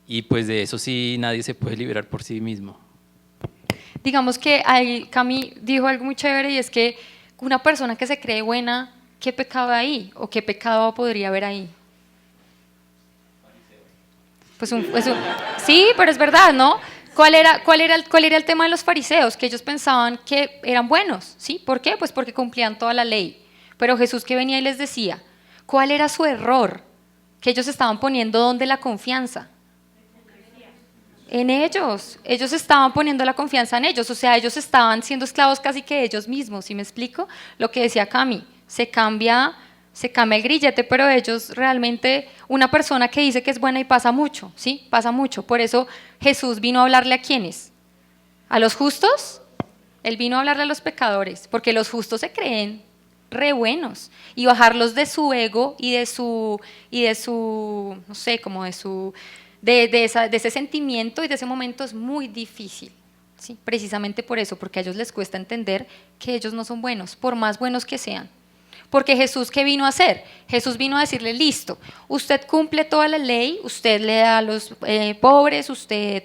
Y pues de eso sí nadie se puede liberar por sí mismo. Digamos que Cami dijo algo muy chévere y es que una persona que se cree buena, ¿qué pecado hay o qué pecado podría haber ahí? Sí, pero es verdad, ¿no? ¿Cuál era el tema de los fariseos? Que ellos pensaban que eran buenos, ¿sí? ¿Por qué? Pues porque cumplían toda la ley. Pero Jesús que venía y les decía, ¿cuál era su error? Que ellos estaban poniendo ¿dónde la confianza? En ellos estaban poniendo la confianza en ellos, o sea, ellos estaban siendo esclavos casi que ellos mismos, ¿sí me explico? Lo que decía Cami, se cambia el grillete, pero ellos realmente, una persona que dice que es buena y pasa mucho, ¿sí? Pasa mucho, por eso Jesús vino a hablarle ¿a quiénes? ¿A los justos? Él vino a hablarle a los pecadores, porque los justos se creen re buenos y bajarlos de su ego y de su, no sé, como de ese sentimiento y de ese momento es muy difícil, ¿sí? Precisamente por eso, porque a ellos les cuesta entender que ellos no son buenos, por más buenos que sean. Porque Jesús, ¿qué vino a hacer? Jesús vino a decirle, listo, usted cumple toda la ley, usted le da a los pobres, usted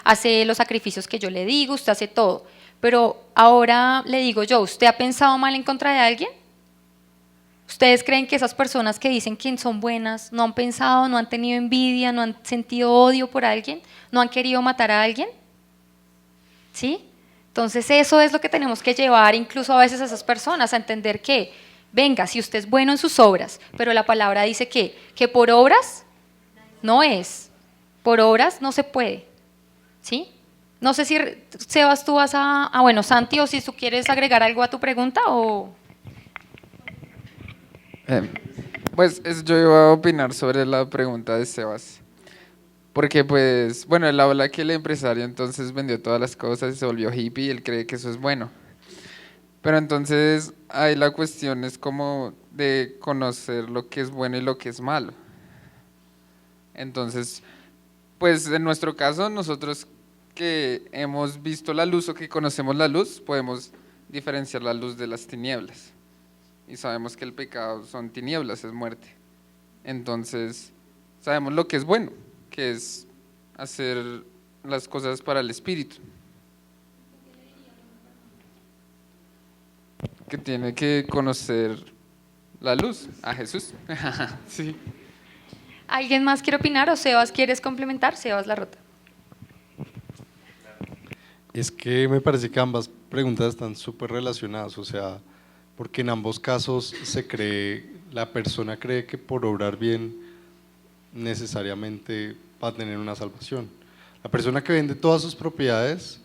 hace los sacrificios que yo le digo, usted hace todo. Pero ahora le digo yo, ¿usted ha pensado mal en contra de alguien? ¿Ustedes creen que esas personas que dicen que son buenas no han pensado, no han tenido envidia, no han sentido odio por alguien, no han querido matar a alguien? ¿Sí? Entonces eso es lo que tenemos que llevar incluso a veces a esas personas a entender que, venga, si usted es bueno en sus obras, pero la palabra dice que por obras no es, por obras no se puede, ¿sí? No sé si, Sebas, tú vas bueno, Santi, o si tú quieres agregar algo a tu pregunta o... Pues yo iba a opinar sobre la pregunta de Sebas. Porque pues, bueno, él habla que el empresario entonces vendió todas las cosas y se volvió hippie y él cree que eso es bueno. Pero entonces ahí la cuestión es como de conocer lo que es bueno y lo que es malo. Entonces, pues en nuestro caso, nosotros que hemos visto la luz o que conocemos la luz, podemos diferenciar la luz de las tinieblas. Y sabemos que el pecado son tinieblas, es muerte. Entonces, sabemos lo que es bueno, que es hacer las cosas para el espíritu. Que tiene que conocer la luz, a Jesús. Sí. ¿Alguien más quiere opinar o Sebas quieres complementar? Sebas Larrota. Es que me parece que ambas preguntas están súper relacionadas, o sea, porque en ambos casos la persona cree que por obrar bien necesariamente va a tener una salvación. La persona que vende todas sus propiedades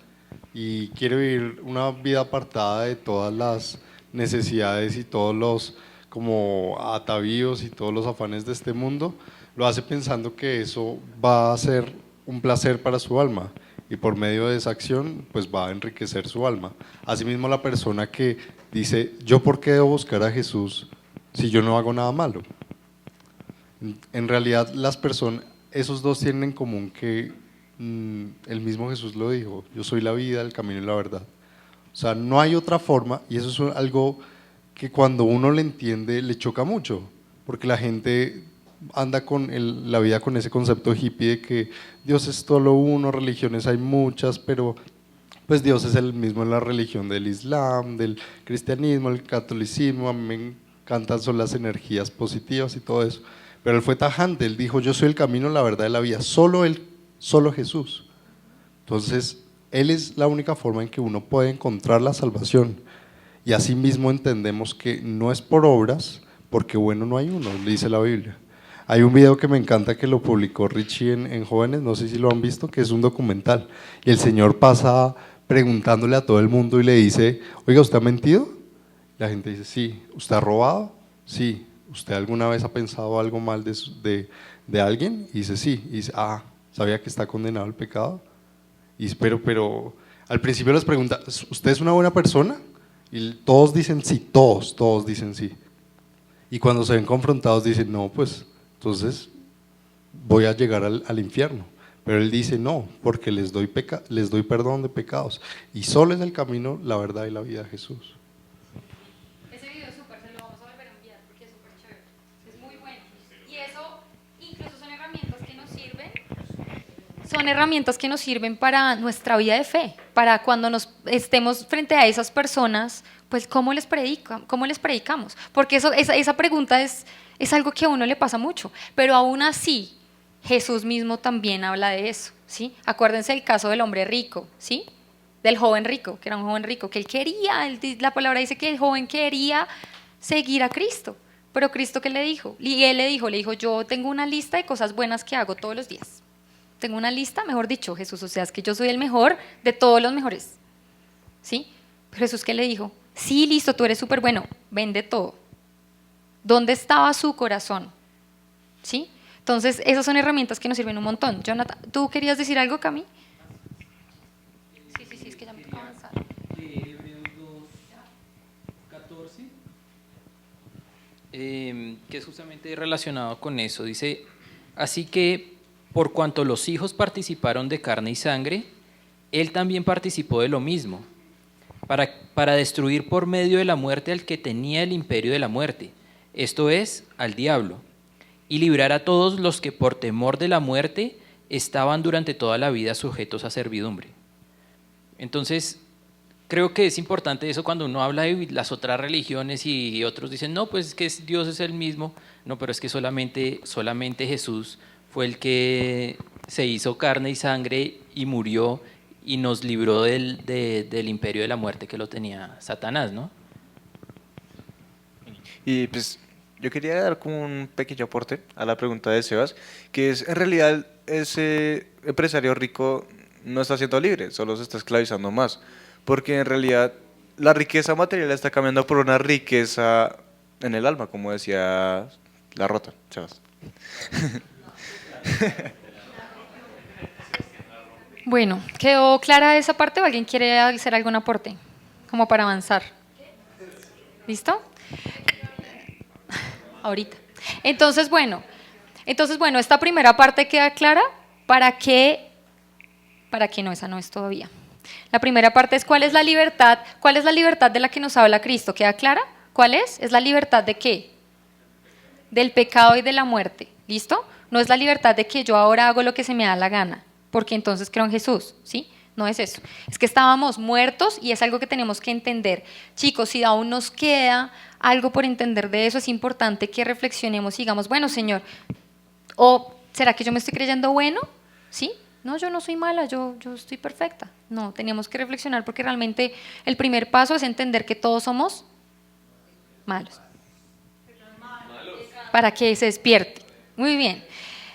y quiere vivir una vida apartada de todas las necesidades y todos los como atavíos y todos los afanes de este mundo, lo hace pensando que eso va a ser un placer para su alma y por medio de esa acción pues va a enriquecer su alma. Asimismo la persona que dice, ¿yo por qué debo buscar a Jesús si yo no hago nada malo? En realidad esos dos tienen en común que el mismo Jesús lo dijo, yo soy la vida, el camino y la verdad. O sea, no hay otra forma, y eso es algo que cuando uno lo entiende le choca mucho, porque la gente anda con la vida con ese concepto hippie de que Dios es solo uno, religiones hay muchas, pero pues Dios es el mismo en la religión del Islam, del cristianismo, el catolicismo, a mí me encantan son las energías positivas y todo eso, pero él fue tajante, él dijo yo soy el camino, la verdad y la vida, solo él, solo Jesús. Entonces él es la única forma en que uno puede encontrar la salvación y asimismo entendemos que no es por obras, porque bueno no hay uno, dice la Biblia. Hay un video que me encanta que lo publicó Richie en Jóvenes, no sé si lo han visto, que es un documental y el señor pasa preguntándole a todo el mundo y le dice, oiga, ¿usted ha mentido? La gente dice, sí. ¿Usted ha robado? Sí. ¿Usted alguna vez ha pensado algo mal de alguien? Y dice, sí. Y dice, ¿sabía que está condenado al pecado? Y dice, pero al principio les pregunta, ¿usted es una buena persona? Y todos dicen sí, todos dicen sí. Y cuando se ven confrontados dicen, no, pues entonces voy a llegar al infierno. Pero él dice, no, porque les doy perdón de pecados. Y solo es el camino, la verdad y la vida de Jesús. Ese video es súper, se lo vamos a volver a enviar porque es súper chévere. Es muy bueno. Y eso incluso son herramientas que nos sirven. Son herramientas que nos sirven para nuestra vida de fe, para cuando nos estemos frente a esas personas, pues ¿cómo les predicamos? Porque esa pregunta es algo que a uno le pasa mucho, pero aún así Jesús mismo también habla de eso, ¿sí? Acuérdense el caso del hombre rico, ¿sí? Del joven rico, que era un joven rico, que él quería, la palabra dice que el joven quería seguir a Cristo, pero Cristo ¿qué le dijo? Y él le dijo, yo tengo una lista de cosas buenas que hago todos los días. tengo una lista, mejor dicho, Jesús, o sea, es que yo soy el mejor de todos los mejores, ¿sí? Pero Jesús, ¿qué le dijo? Sí, listo, tú eres súper bueno, vende todo. ¿Dónde estaba su corazón? ¿Sí? Entonces, esas son herramientas que nos sirven un montón. Jonathan, ¿tú querías decir algo, Cami? Sí, es que ya me toca avanzar. Hebreos 2:14, que es justamente relacionado con eso. Dice, así que por cuanto los hijos participaron de carne y sangre, él también participó de lo mismo, para destruir por medio de la muerte al que tenía el imperio de la muerte, esto es, al diablo, y librar a todos los que por temor de la muerte estaban durante toda la vida sujetos a servidumbre. Entonces, creo que es importante eso cuando uno habla de las otras religiones y otros dicen, no, pues es que Dios es el mismo. No, pero es que solamente Jesús fue el que se hizo carne y sangre y murió y nos libró del imperio de la muerte que lo tenía Satanás, ¿no? Y pues yo quería dar como un pequeño aporte a la pregunta de Sebas, que es, en realidad, ese empresario rico no está siendo libre, solo se está esclavizando más, porque en realidad la riqueza material está cambiando por una riqueza en el alma, como decía la Rota, Sebas. Bueno, ¿quedó clara esa parte o alguien quiere hacer algún aporte? Como para avanzar. ¿Listo? Ahorita. Entonces, bueno, esta primera parte queda clara. ¿Para qué? ¿Para qué no? Esa no es todavía. La primera parte es ¿cuál es la libertad? ¿Cuál es la libertad de la que nos habla Cristo? ¿Queda clara? ¿Cuál es? ¿Es la libertad de qué? Del pecado y de la muerte. ¿Listo? No es la libertad de que yo ahora hago lo que se me da la gana, porque entonces creo en Jesús, ¿sí? No es eso. Es que estábamos muertos y es algo que tenemos que entender. Chicos, si aún nos queda algo por entender de eso, es importante que reflexionemos y digamos, bueno, Señor, ¿o será que yo me estoy creyendo bueno? ¿Sí? No, yo no soy mala, yo estoy perfecta. No, teníamos que reflexionar porque realmente el primer paso es entender que todos somos malos. Para que se despierte. Muy bien.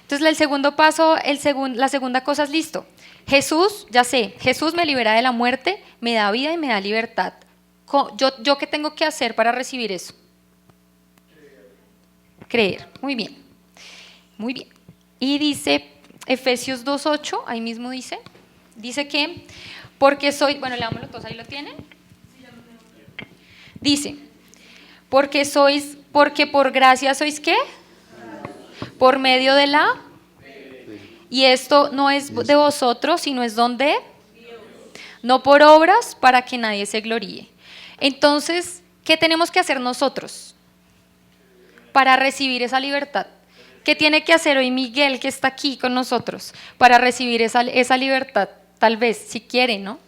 Entonces el segundo paso, la segunda cosa es listo. Jesús, ya sé, Jesús me libera de la muerte, me da vida y me da libertad. ¿Yo qué tengo que hacer para recibir eso? Creer. Muy bien. Muy bien. Y dice Efesios 2:8, ahí mismo dice que porque soy, bueno, leámoslo todos, ahí lo tienen. Dice, porque por gracia sois ¿qué? Por medio de la... Y esto no es de vosotros, sino es donde... No por obras, para que nadie se gloríe. Entonces, ¿qué tenemos que hacer nosotros para recibir esa libertad? ¿Qué tiene que hacer hoy Miguel, que está aquí con nosotros, para recibir esa libertad? Tal vez, si quiere, ¿no?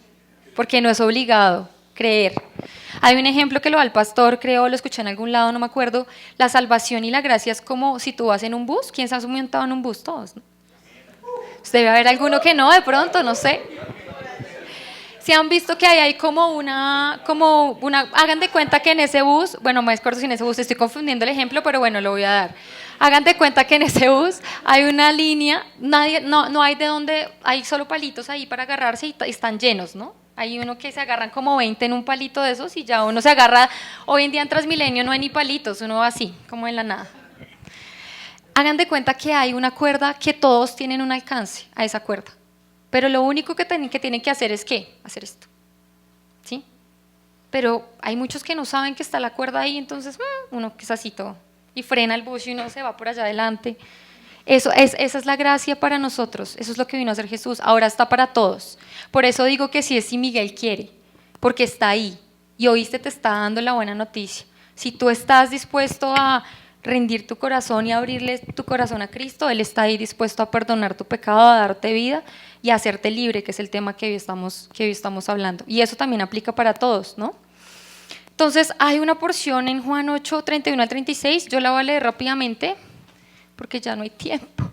Porque no es obligado creer. Hay un ejemplo que lo da el pastor, creo, lo escuché en algún lado, no me acuerdo. La salvación y la gracia es como si tú vas en un bus. ¿Quién se ha montado en un bus? Todos, ¿no? Debe haber alguno que no, de pronto, no sé. Si han visto que hay como una, hagan de cuenta que en ese bus, bueno, me acuerdo si en ese bus estoy confundiendo el ejemplo, pero bueno, lo voy a dar. Hagan de cuenta que en ese bus hay una línea, no hay de dónde, hay solo palitos ahí para agarrarse y están llenos, ¿no? Hay uno que se agarran como 20 en un palito de esos y ya uno se agarra, hoy en día en Transmilenio no hay ni palitos, uno va así, como en la nada. Hagan de cuenta que hay una cuerda que todos tienen un alcance a esa cuerda, pero lo único que tienen que hacer es ¿qué? Hacer esto, ¿sí? Pero hay muchos que no saben que está la cuerda ahí, entonces uno que es así todo, y frena el bus y uno se va por allá adelante. Esa es la gracia para nosotros, eso es lo que vino a hacer Jesús, ahora está para todos. Por eso digo que si es si Miguel quiere, porque está ahí, y oíste te está dando la buena noticia. Si tú estás dispuesto a rendir tu corazón y abrirle tu corazón a Cristo, Él está ahí dispuesto a perdonar tu pecado, a darte vida y a hacerte libre, que es el tema que hoy estamos hablando. Y eso también aplica para todos, ¿no? Entonces, hay una porción en Juan 8, 31 al 36, yo la voy a leer rápidamente, porque ya no hay tiempo.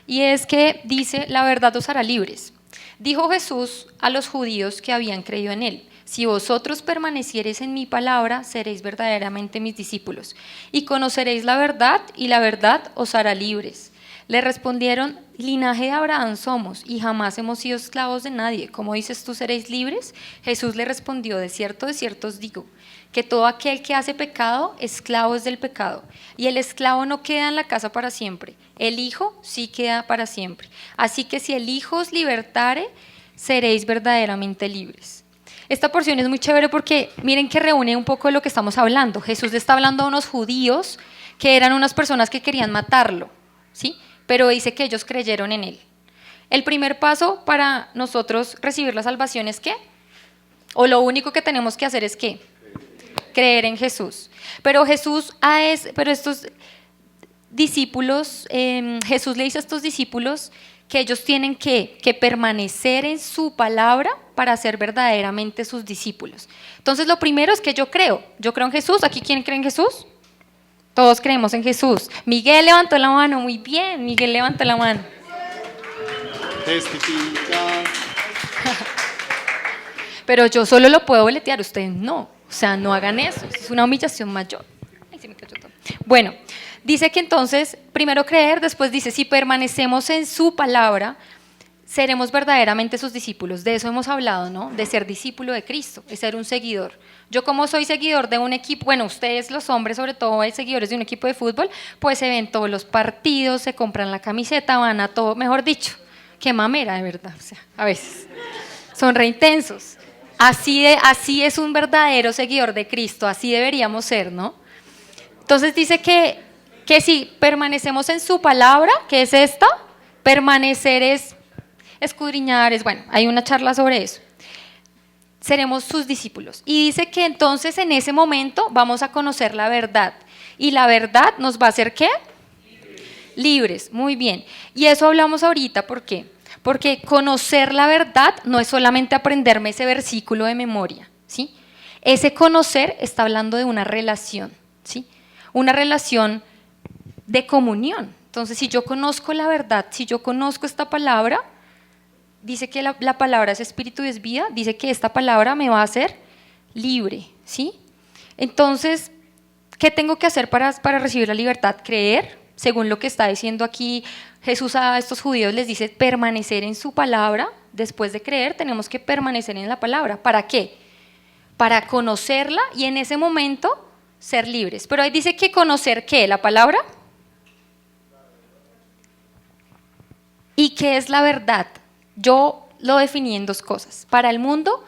Y es que dice, la verdad os hará libres. Dijo Jesús a los judíos que habían creído en él: si vosotros permaneciereis en mi palabra, seréis verdaderamente mis discípulos, y conoceréis la verdad, y la verdad os hará libres. Le respondieron: linaje de Abraham somos, y jamás hemos sido esclavos de nadie. ¿Cómo dices tú, seréis libres? Jesús le respondió: de cierto os digo, que todo aquel que hace pecado, esclavo es del pecado. Y el esclavo no queda en la casa para siempre, el Hijo sí queda para siempre. Así que si el Hijo os libertare, seréis verdaderamente libres. Esta porción es muy chévere porque miren que reúne un poco de lo que estamos hablando. Jesús le está hablando a unos judíos que eran unas personas que querían matarlo, ¿sí? Pero dice que ellos creyeron en él. El primer paso para nosotros recibir la salvación es ¿qué? O lo único que tenemos que hacer es ¿qué? Creer en Jesús. Pero estos discípulos, Jesús le dice a estos discípulos que ellos tienen que permanecer en su palabra para ser verdaderamente sus discípulos. Entonces lo primero es que yo creo en Jesús. ¿Aquí quién cree en Jesús? Todos creemos en Jesús. Miguel levantó la mano, muy bien, Miguel levantó la mano. Testifica. Pero yo solo lo puedo boletear, ustedes no. O sea, no hagan eso, es una humillación mayor. Ay, se me cayó todo. Bueno, dice que entonces, primero creer, después dice, si permanecemos en su palabra, seremos verdaderamente sus discípulos. De eso hemos hablado, ¿no? De ser discípulo de Cristo, es ser un seguidor. Yo como soy seguidor de un equipo, bueno, ustedes los hombres sobre todo, hay seguidores de un equipo de fútbol, pues se ven todos los partidos, se compran la camiseta, van a todo, mejor dicho, qué mamera de verdad, o sea, a veces, son re intensos. Así es un verdadero seguidor de Cristo, así deberíamos ser, ¿no? Entonces dice que si permanecemos en su palabra, ¿qué es esta? Permanecer es escudriñar, bueno, hay una charla sobre eso. Seremos sus discípulos. Y dice que entonces en ese momento vamos a conocer la verdad. Y la verdad nos va a hacer ¿qué? Libres, muy bien. Y eso hablamos ahorita, ¿por qué? Porque conocer la verdad no es solamente aprenderme ese versículo de memoria, ¿sí? Ese conocer está hablando de una relación, ¿sí? Una relación de comunión. Entonces, si yo conozco la verdad, si yo conozco esta palabra, dice que la palabra es espíritu y es vida, dice que esta palabra me va a hacer libre, ¿sí? Entonces, ¿qué tengo que hacer para recibir la libertad? Creer, según lo que está diciendo aquí Jesús a estos judíos, les dice permanecer en su palabra. Después de creer, tenemos que permanecer en la palabra. ¿Para qué? Para conocerla y en ese momento ser libres. Pero ahí dice que conocer ¿qué? ¿La palabra? ¿Y qué es la verdad? Yo lo definí en dos cosas. Para el mundo,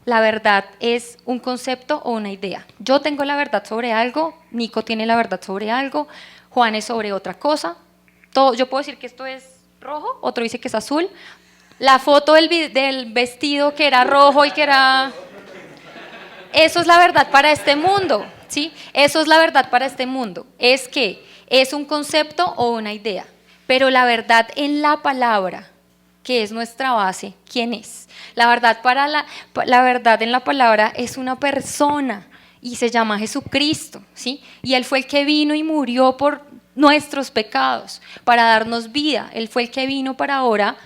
la verdad es un concepto o una idea. Yo tengo la verdad sobre algo, Nico tiene la verdad sobre algo, Juan es sobre otra cosa. Yo puedo decir que esto es rojo, otro dice que es azul. La foto del vestido que era rojo y que era... Eso es la verdad para este mundo, ¿sí? Eso es la verdad para este mundo. Es que es un concepto o una idea. Pero la verdad en la palabra, que es nuestra base, ¿quién es? La verdad la verdad en la palabra es una persona y se llama Jesucristo, ¿sí? Y Él fue el que vino y murió por nuestros pecados, para darnos vida. Él fue el que vino para ahora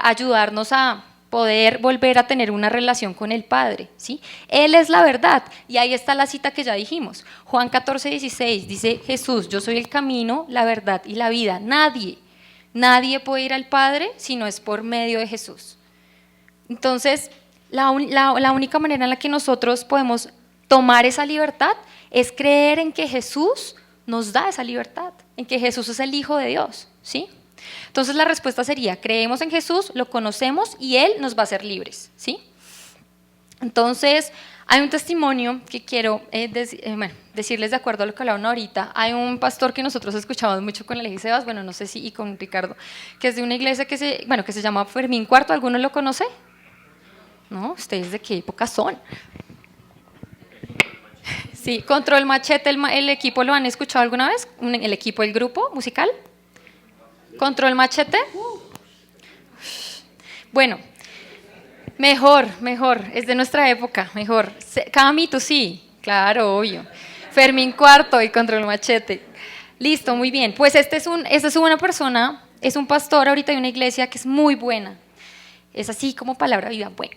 ayudarnos a poder volver a tener una relación con el Padre, ¿sí? Él es la verdad. Y ahí está la cita que ya dijimos. Juan 14:16 dice Jesús, yo soy el camino, la verdad y la vida. Nadie puede ir al Padre si no es por medio de Jesús. Entonces, la única manera en la que nosotros podemos tomar esa libertad es creer en que Jesús nos da esa libertad, en que Jesús es el Hijo de Dios, ¿sí? Entonces la respuesta sería, creemos en Jesús, lo conocemos y Él nos va a hacer libres, ¿sí? Entonces, hay un testimonio que quiero decirles de acuerdo a lo que hablaron ahorita. Hay un pastor que nosotros escuchamos mucho con Aleji Sebas, bueno, no sé si y con Ricardo, que es de una iglesia que se llama Fermín Cuarto. ¿Alguno lo conoce? ¿No? ¿Ustedes de qué época son? Sí, Control Machete, el equipo, ¿lo han escuchado alguna vez? ¿El equipo, el grupo musical? ¿Control Machete? Bueno, mejor, es de nuestra época, mejor. Cami, tú sí, claro, obvio. Fermín Cuarto y Control Machete. Listo, muy bien. Pues esta es una persona, es un pastor ahorita de una iglesia que es muy buena. es así como palabra viva. Bueno,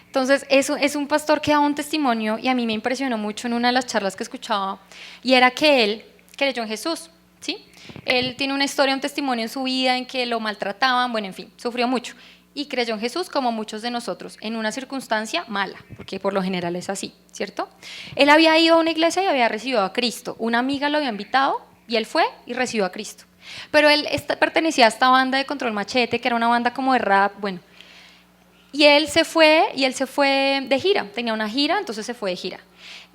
entonces eso es un pastor que da un testimonio y a mí me impresionó mucho en una de las charlas que escuchaba, y era que él creyó en Jesús, ¿sí? Él tiene una historia, un testimonio en su vida en que lo maltrataban, bueno, en fin, sufrió mucho. Y creyó en Jesús como muchos de nosotros, en una circunstancia mala, porque por lo general es así, ¿cierto? Él había ido a una iglesia y había recibido a Cristo. Una amiga lo había invitado y él fue y recibió a Cristo. Pero él pertenecía a esta banda de Control Machete, que era una banda como de rap, bueno. Y él se fue de gira, tenía una gira, entonces se fue de gira.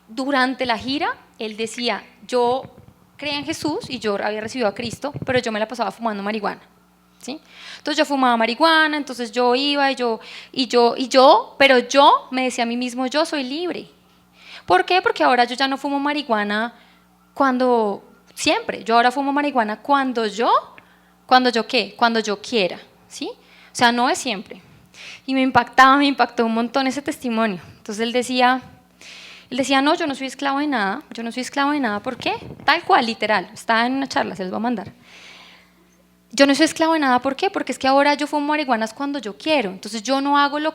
Durante la gira, él decía, yo creía en Jesús y yo había recibido a Cristo, pero yo me la pasaba fumando marihuana. ¿Sí? Entonces yo fumaba marihuana, entonces yo iba pero yo me decía a mí mismo, yo soy libre. ¿Por qué? Porque ahora yo ya no fumo marihuana siempre, yo ahora fumo marihuana cuando yo quiera, ¿sí? O sea, no es siempre. Y me impactó un montón ese testimonio. Entonces él decía, no, yo no soy esclavo de nada, ¿por qué? Tal cual, literal, está en una charla, se les va a mandar. Yo no soy esclavo de nada, ¿por qué? Porque es que ahora yo fumo marihuanas cuando yo quiero, entonces yo no hago yo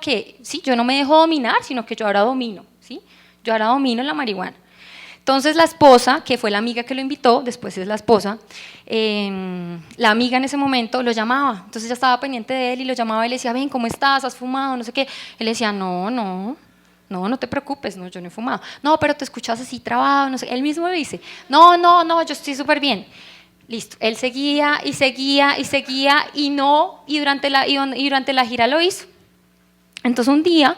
no me dejo dominar, sino que yo ahora domino, ¿sí? Yo ahora domino la marihuana. Entonces la esposa, que fue la amiga que lo invitó, después es la esposa, la amiga en ese momento lo llamaba, entonces ya estaba pendiente de él y lo llamaba y le decía, ven, ¿cómo estás? ¿Has fumado? No sé qué. Él le decía, no te preocupes, no, yo no he fumado. No, pero te escuchas así trabado, no sé. Él mismo le dice, no, yo estoy súper bien. Listo, él seguía y durante la gira lo hizo. Entonces un día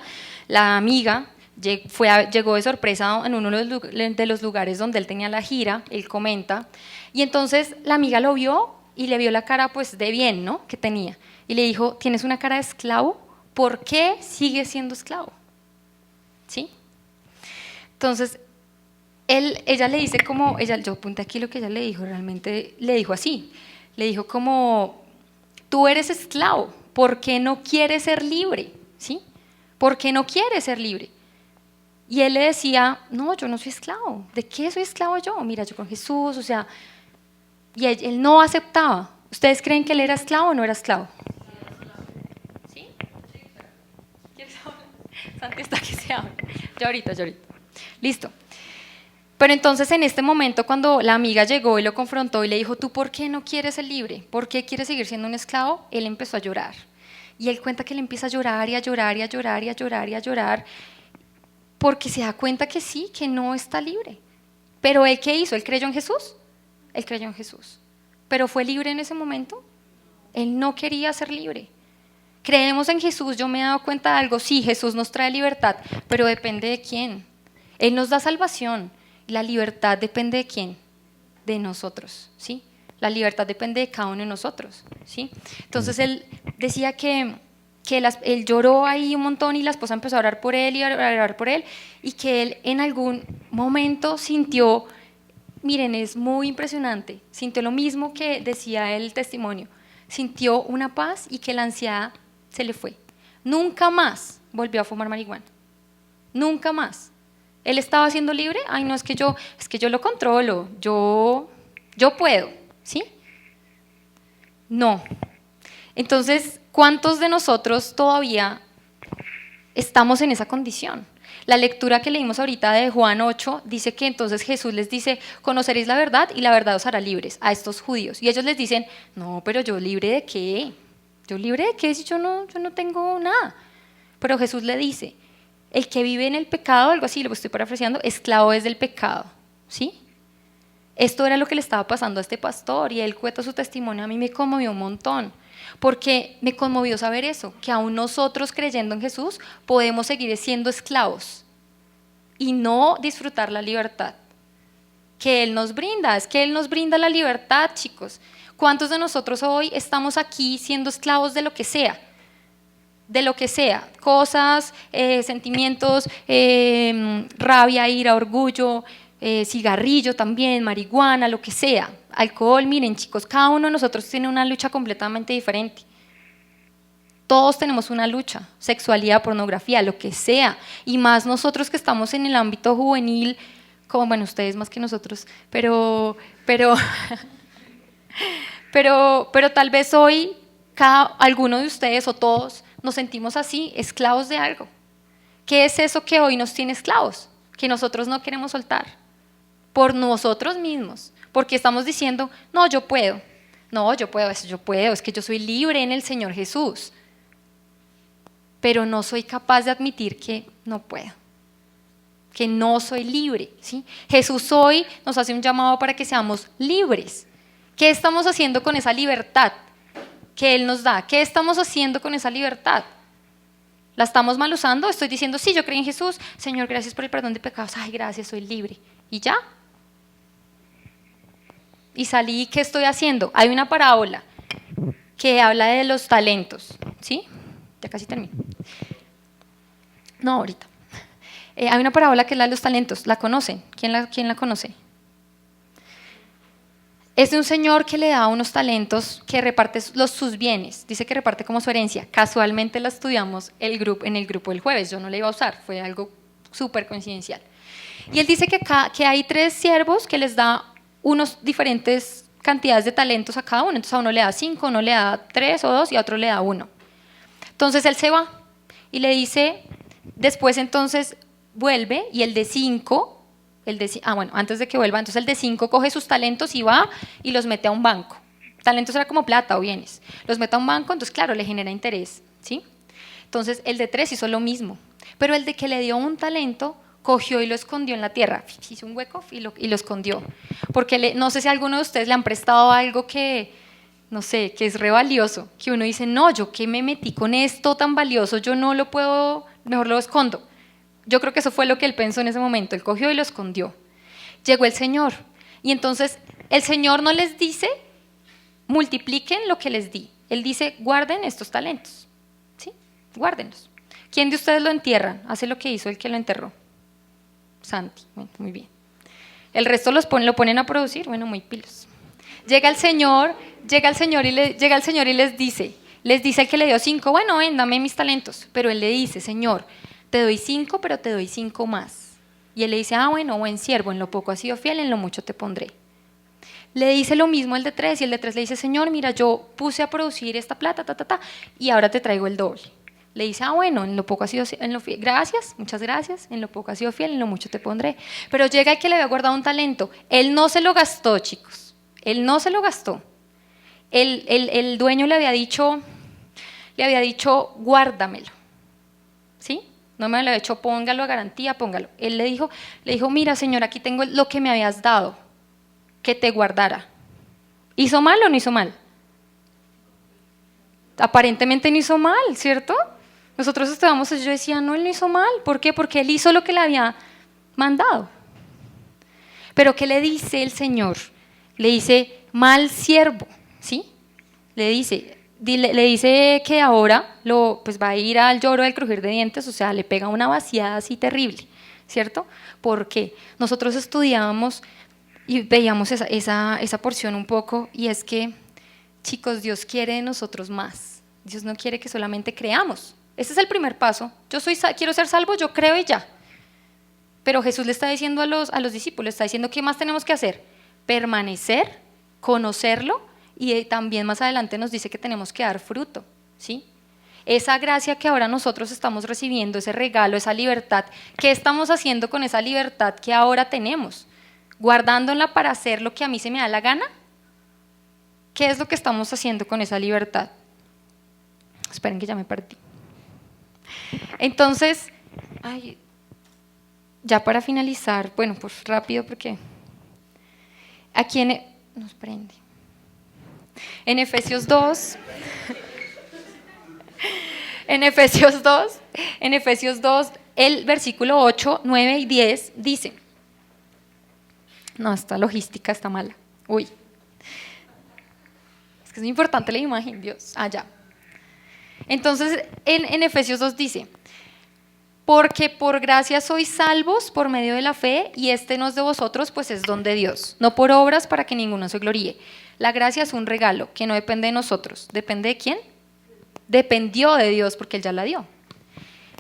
la amiga llegó de sorpresa en uno de los lugares donde él tenía la gira, él comenta, y entonces la amiga lo vio y le vio la cara pues de bien, ¿no? Que tenía, y le dijo, tienes una cara de esclavo, ¿por qué sigues siendo esclavo? ¿Sí? Entonces ella le dice yo apunté aquí lo que ella le dijo, realmente le dijo así, le dijo como, tú eres esclavo, ¿por qué no quieres ser libre? ¿Sí? ¿Por qué no quieres ser libre? Y él le decía, no, yo no soy esclavo, ¿de qué soy esclavo yo? Mira, yo con Jesús, o sea, y él no aceptaba. ¿Ustedes creen que él era esclavo o no era esclavo? ¿Sí? ¿Quieres hablar? Santi está que se habla. Yo ahorita. Listo. Pero entonces en este momento cuando la amiga llegó y lo confrontó y le dijo, ¿tú por qué no quieres ser libre? ¿Por qué quieres seguir siendo un esclavo? Él empezó a llorar. Y él cuenta que él empieza a llorar porque se da cuenta que sí, que no está libre. Pero él, ¿qué hizo? ¿Él creyó en Jesús? Él creyó en Jesús. ¿Pero fue libre en ese momento? Él no quería ser libre. Creemos en Jesús, yo me he dado cuenta de algo, sí, Jesús nos trae libertad, pero depende de quién. Él nos da salvación. La libertad depende de quién, de nosotros, ¿sí? La libertad depende de cada uno de nosotros, ¿sí? Entonces él decía que él lloró ahí un montón y la esposa empezó a orar por él y que él en algún momento sintió, miren, es muy impresionante, sintió lo mismo que decía el testimonio, sintió una paz y que la ansiedad se le fue. Nunca más volvió a fumar marihuana, nunca más. ¿Él estaba siendo libre? Ay, no, es que yo lo controlo, yo puedo, ¿sí? No. Entonces, ¿cuántos de nosotros todavía estamos en esa condición? La lectura que leímos ahorita de Juan 8 dice que entonces Jesús les dice, conoceréis la verdad y la verdad os hará libres a estos judíos. Y ellos les dicen, no, pero ¿yo libre de qué? ¿Yo libre de qué si yo no tengo nada? Pero Jesús le dice, el que vive en el pecado, algo así, lo estoy parafraseando, esclavo es del pecado, ¿sí? Esto era lo que le estaba pasando a este pastor y él cuenta su testimonio, a mí me conmovió un montón, porque me conmovió saber eso, que aún nosotros creyendo en Jesús podemos seguir siendo esclavos y no disfrutar la libertad que Él nos brinda. Es que Él nos brinda la libertad, chicos. ¿Cuántos de nosotros hoy estamos aquí siendo esclavos de lo que sea? De lo que sea, cosas, sentimientos, rabia, ira, orgullo, cigarrillo también, marihuana, lo que sea, alcohol. Miren, chicos, cada uno de nosotros tiene una lucha completamente diferente. Todos tenemos una lucha, sexualidad, pornografía, lo que sea, y más nosotros que estamos en el ámbito juvenil, como, bueno, ustedes más que nosotros, pero tal vez hoy alguno de ustedes o todos nos sentimos así, esclavos de algo. ¿Qué es eso que hoy nos tiene esclavos? Que nosotros no queremos soltar. Por nosotros mismos. Porque estamos diciendo, no, yo puedo. No, yo puedo, eso yo puedo. Es que yo soy libre en el Señor Jesús. Pero no soy capaz de admitir que no puedo. Que no soy libre, ¿sí? Jesús hoy nos hace un llamado para que seamos libres. ¿Qué estamos haciendo con esa libertad que Él nos da? ¿Qué estamos haciendo con esa libertad? ¿La estamos mal usando? Estoy diciendo, sí, yo creí en Jesús, Señor, gracias por el perdón de pecados, ay, gracias, soy libre. ¿Y ya? Y salí, ¿qué estoy haciendo? Hay una parábola que habla de los talentos, ¿sí? Ya casi termino. No, ahorita. Hay una parábola que es la de los talentos, ¿la conocen? ¿Quién la conoce? Es de un señor que le da unos talentos, que reparte sus bienes, dice que reparte como su herencia. Casualmente la estudiamos en el grupo del jueves, yo no la iba a usar, fue algo súper coincidencial. Y él dice que hay 3 siervos que les da unos diferentes cantidades de talentos a cada uno, entonces a uno le da 5, a uno le da 3 o 2 y a otro le da 1. Entonces él se va y le dice, después entonces vuelve y el de 5, antes de que vuelva, entonces el de 5 coge sus talentos y va y los mete a un banco. Talentos era como plata o bienes. Los mete a un banco, entonces claro, le genera interés, ¿sí? Entonces el de 3 hizo lo mismo, pero el de que le dio un talento cogió y lo escondió en la tierra, hizo un hueco y lo escondió. Porque no sé si a alguno de ustedes le han prestado algo que, no sé, que es re valioso, que uno dice, no, yo que me metí con esto tan valioso, yo no lo puedo, mejor lo escondo. Yo creo que eso fue lo que él pensó en ese momento, él cogió y lo escondió. Llegó el Señor y entonces el Señor no les dice, multipliquen lo que les di. Él dice, guarden estos talentos, ¿sí? Guárdenlos. ¿Quién de ustedes lo entierra? Hace lo que hizo el que lo enterró. Santi, bueno, muy bien. El resto lo ponen a producir, bueno, muy pilos. Llega el Señor y les dice al que le dio 5, bueno, ven, dame mis talentos. Pero él le dice, Señor, te doy 5, pero te doy 5 más. Y él le dice, bueno, buen siervo, en lo poco has sido fiel, en lo mucho te pondré. Le dice lo mismo el de 3, y el de 3 le dice, Señor, mira, yo puse a producir esta plata, y ahora te traigo el doble. Le dice, bueno, en lo poco has sido fiel, gracias, muchas gracias, en lo poco has sido fiel, en lo mucho te pondré. Pero llega el que le había guardado un talento, él no se lo gastó, chicos, él no se lo gastó. El dueño le había dicho, guárdamelo, ¿sí? No me lo había dicho, póngalo a garantía, póngalo. Él le dijo, mira, Señor, aquí tengo lo que me habías dado, que te guardara. ¿Hizo mal o no hizo mal? Aparentemente no hizo mal, ¿cierto? Nosotros estábamos, yo decía, no, él no hizo mal. ¿Por qué? Porque él hizo lo que le había mandado. Pero ¿qué le dice el Señor? Le dice, mal siervo, ¿sí? Le dice que ahora pues va a ir al lloro del crujir de dientes, o sea, le pega una vaciada así terrible, ¿cierto? Porque nosotros estudiábamos y veíamos esa porción un poco, y es que, chicos, Dios quiere de nosotros más. Dios no quiere que solamente creamos. Ese es el primer paso. Quiero ser salvo, yo creo y ya. Pero Jesús le está diciendo a los discípulos, está diciendo, ¿qué más tenemos que hacer? Permanecer, conocerlo, y también más adelante nos dice que tenemos que dar fruto, ¿sí? Esa gracia que ahora nosotros estamos recibiendo, ese regalo, esa libertad, ¿qué estamos haciendo con esa libertad que ahora tenemos? ¿Guardándola para hacer lo que a mí se me da la gana? ¿Qué es lo que estamos haciendo con esa libertad? Esperen que ya me perdí. Entonces, ya para finalizar, bueno, pues rápido porque aquí nos prende. En Efesios 2, en Efesios 2, el versículo 8, 9 y 10 dice, no, esta logística está mala, uy, es que es importante la imagen, Dios, ya. Entonces, en Efesios 2 dice, porque por gracia sois salvos por medio de la fe, y este no es de vosotros, pues es don de Dios, no por obras para que ninguno se gloríe. La gracia es un regalo que no depende de nosotros. ¿Depende de quién? Dependió de Dios porque Él ya la dio.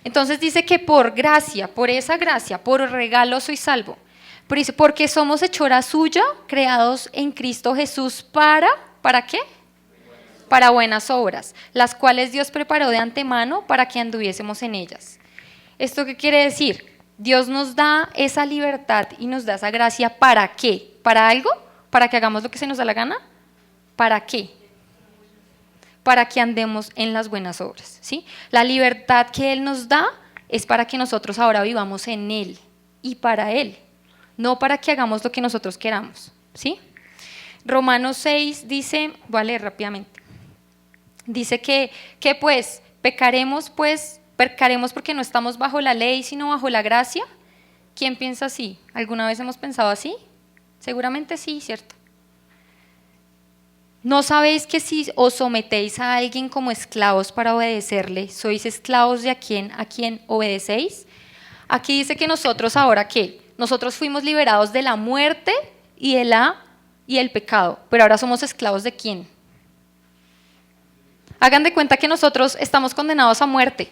Entonces dice que por gracia, por esa gracia, por regalo soy salvo. Pero dice, porque somos hechura suya, creados en Cristo Jesús ¿para qué? para buenas obras, las cuales Dios preparó de antemano para que anduviésemos en ellas. ¿Esto qué quiere decir? Dios nos da esa libertad y nos da esa gracia, ¿para qué? ¿Para algo? ¿Para que hagamos lo que se nos da la gana? ¿Para qué? Para que andemos en las buenas obras, ¿sí? La libertad que Él nos da es para que nosotros ahora vivamos en Él y para Él, no para que hagamos lo que nosotros queramos, ¿sí? Romanos 6 dice, voy a leer rápidamente, dice que pues pecaremos porque no estamos bajo la ley, sino bajo la gracia. ¿Quién piensa así? ¿Alguna vez hemos pensado así? Seguramente sí, ¿cierto? ¿No sabéis que si os sometéis a alguien como esclavos para obedecerle, sois esclavos de a quien obedecéis? Aquí dice que nosotros ahora, ¿qué? Nosotros fuimos liberados de la muerte y el pecado, pero ahora somos esclavos ¿de quién? Hagan de cuenta que nosotros estamos condenados a muerte.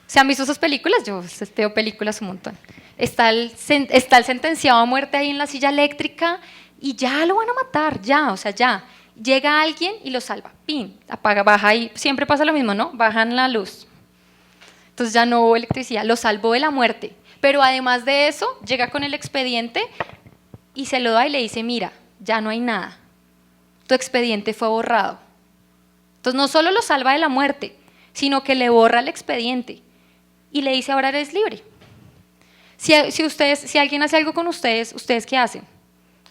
¿Se han visto esas películas? Yo veo películas un montón. Está el sentenciado a muerte ahí en la silla eléctrica y ya lo van a matar, ya. Llega alguien y lo salva, pin, apaga, baja y siempre pasa lo mismo, ¿no? Bajan la luz. Entonces ya no hubo electricidad, lo salvó de la muerte. Pero además de eso, llega con el expediente y se lo da y le dice, mira, ya no hay nada. Tu expediente fue borrado. Entonces no solo lo salva de la muerte, sino que le borra el expediente y le dice, ahora eres libre. Si alguien hace algo con ustedes, ¿ustedes qué hacen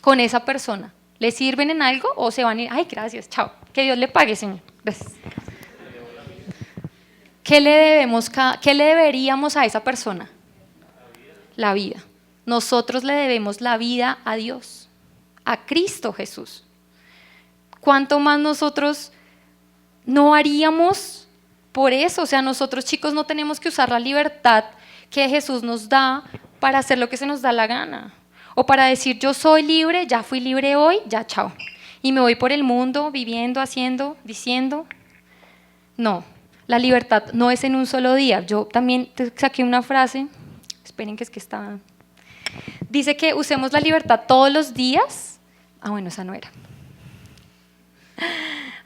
con esa persona? ¿Le sirven en algo o se van a ir? Ay, gracias, chao. Que Dios le pague, Señor. Gracias. ¿Qué le deberíamos a esa persona? La vida. Nosotros le debemos la vida a Dios, a Cristo Jesús. ¿Cuánto más nosotros no haríamos por eso? O sea, nosotros, chicos, no tenemos que usar la libertad que Jesús nos da para hacer lo que se nos da la gana. O para decir, yo soy libre, ya fui libre hoy, ya chao. Y me voy por el mundo viviendo, haciendo, diciendo. No, la libertad no es en un solo día. Yo también saqué una frase, esperen que es que está... Dice que usemos la libertad todos los días. Ah, bueno, esa no era.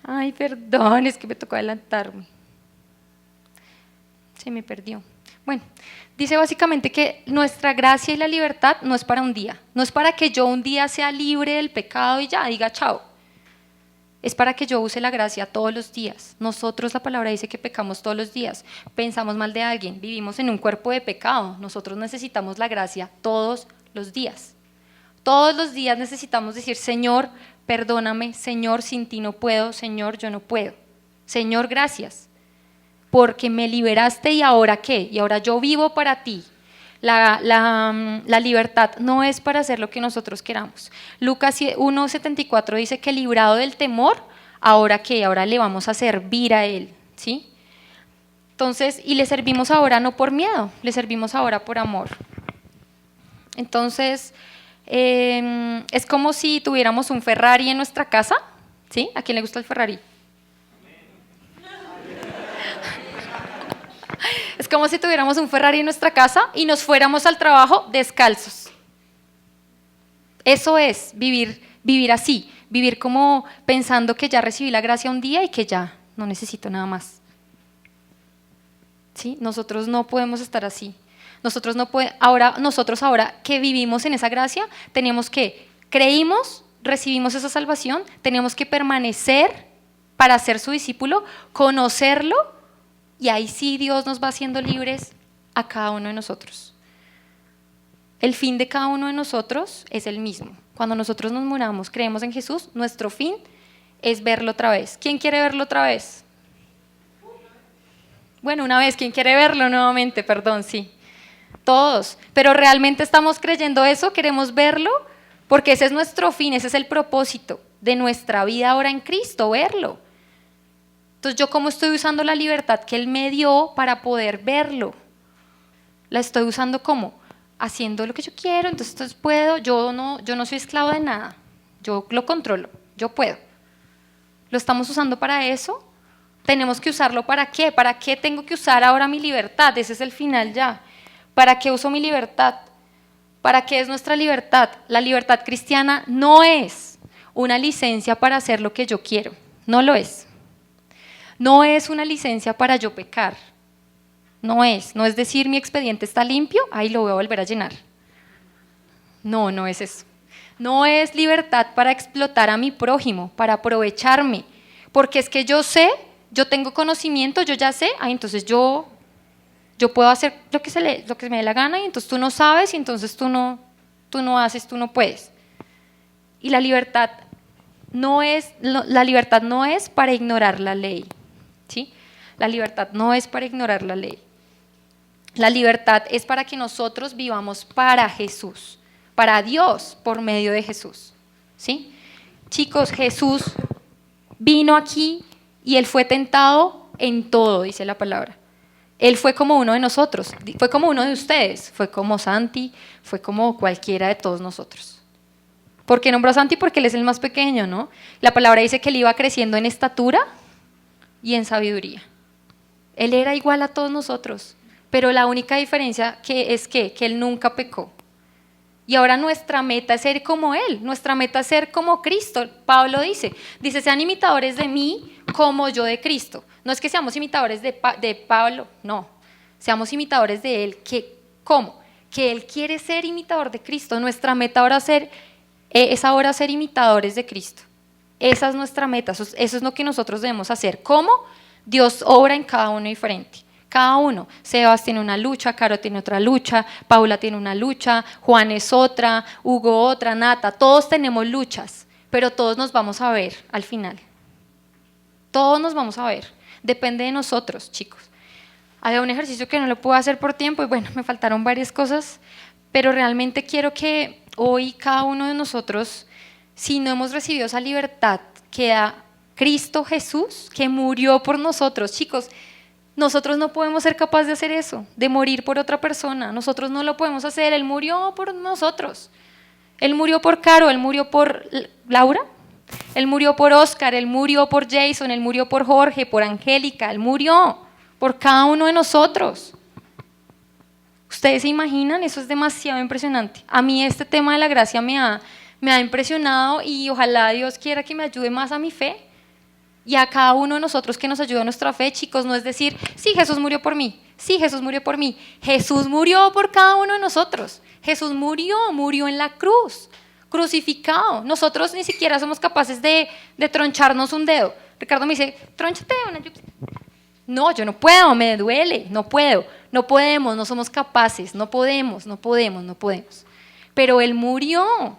Ay, perdón, es que me tocó adelantarme. Se me perdió. Bueno, dice básicamente que nuestra gracia y la libertad no es para un día, no es para que yo un día sea libre del pecado y ya diga chao. Es para que yo use la gracia todos los días. Nosotros, la palabra dice que pecamos todos los días, pensamos mal de alguien, vivimos en un cuerpo de pecado. Nosotros necesitamos la gracia todos los días. Todos los días necesitamos decir, Señor, perdóname, Señor, sin ti no puedo, Señor, yo no puedo. Señor, gracias. Porque me liberaste y ahora ¿qué? Y ahora yo vivo para ti. La libertad no es para hacer lo que nosotros queramos. Lucas 1:74 dice que librado del temor, ¿ahora qué? Ahora le vamos a servir a Él, ¿sí? Entonces, y le servimos ahora no por miedo, le servimos ahora por amor. Entonces, es como si tuviéramos un Ferrari en nuestra casa, ¿sí? ¿A quién le gusta el Ferrari? Es como si tuviéramos un Ferrari en nuestra casa y nos fuéramos al trabajo descalzos. Eso es vivir así, vivir como pensando que ya recibí la gracia un día y que ya no necesito nada más. ¿Sí? Nosotros no podemos estar así. Nosotros ahora que vivimos en esa gracia, tenemos que, creímos, recibimos esa salvación, tenemos que permanecer para ser su discípulo, conocerlo. Y ahí sí Dios nos va haciendo libres a cada uno de nosotros. El fin de cada uno de nosotros es el mismo. Cuando nosotros nos muramos, creemos en Jesús, nuestro fin es verlo otra vez. ¿Quién quiere verlo otra vez? Bueno, una vez, ¿quién quiere verlo nuevamente? Perdón, sí. Todos. Pero ¿realmente estamos creyendo eso? ¿Queremos verlo? Porque ese es nuestro fin, ese es el propósito de nuestra vida ahora en Cristo, verlo. Entonces, ¿yo cómo estoy usando la libertad que Él me dio para poder verlo? ¿La estoy usando cómo? Haciendo lo que yo quiero, entonces puedo, yo no soy esclavo de nada, yo lo controlo, yo puedo. ¿Lo estamos usando para eso? ¿Tenemos que usarlo para qué? ¿Para qué tengo que usar ahora mi libertad? Ese es el final ya. ¿Para qué uso mi libertad? ¿Para qué es nuestra libertad? La libertad cristiana no es una licencia para hacer lo que yo quiero, no lo es. No es una licencia para yo pecar. No es decir mi expediente está limpio, ahí lo voy a volver a llenar. No, no es eso. No es libertad para explotar a mi prójimo, para aprovecharme, porque es que yo sé, yo tengo conocimiento, yo ya sé, entonces yo puedo hacer lo que se me dé la gana y entonces tú no sabes y entonces tú no haces, tú no puedes. Y la libertad no es para ignorar la ley, ¿sí? La libertad no es para ignorar la ley. La libertad es para que nosotros vivamos para Jesús, para Dios por medio de Jesús, ¿sí? Chicos, Jesús vino aquí y Él fue tentado en todo, dice la palabra. Él fue como uno de nosotros, fue como uno de ustedes, fue como Santi, fue como cualquiera de todos nosotros. ¿Por qué nombró a Santi? Porque él es el más pequeño, ¿no? La palabra dice que él iba creciendo en estatura y en sabiduría. Él era igual a todos nosotros, pero la única diferencia es que él nunca pecó. Y ahora nuestra meta es ser como Él, nuestra meta es ser como Cristo. Pablo dice, sean imitadores de mí como yo de Cristo. No es que seamos imitadores de Pablo, no. Seamos imitadores de Él. ¿Cómo? Que Él quiere ser imitador de Cristo. Nuestra meta ahora es ahora ser imitadores de Cristo. Esa es nuestra meta, eso es lo que nosotros debemos hacer. ¿Cómo? Dios obra en cada uno diferente. Cada uno. Sebas tiene una lucha, Caro tiene otra lucha, Paula tiene una lucha, Juan es otra, Hugo otra, Nata, todos tenemos luchas, pero todos nos vamos a ver al final. Todos nos vamos a ver. Depende de nosotros, chicos. Había un ejercicio que no lo pude hacer por tiempo y bueno, me faltaron varias cosas, pero realmente quiero que hoy cada uno de nosotros, si no hemos recibido esa libertad que da Cristo Jesús, que murió por nosotros, chicos, nosotros no podemos ser capaces de hacer eso, de morir por otra persona. Nosotros no lo podemos hacer. Él murió por nosotros. Él murió por Caro, Él murió por Laura, Él murió por Oscar, Él murió por Jason, Él murió por Jorge, por Angélica, Él murió por cada uno de nosotros. ¿Ustedes se imaginan? Eso es demasiado impresionante. A mí este tema de la gracia me ha impresionado y ojalá Dios quiera que me ayude más a mi fe. Y a cada uno de nosotros que nos ayuda a nuestra fe, chicos, no es decir, sí, Jesús murió por mí, sí, Jesús murió por mí. Jesús murió por cada uno de nosotros. Jesús murió en la cruz, crucificado. Nosotros ni siquiera somos capaces de troncharnos un dedo. Ricardo me dice, trónchate una. No, yo no puedo, me duele, no puedo, no podemos, no somos capaces, no podemos. Pero Él murió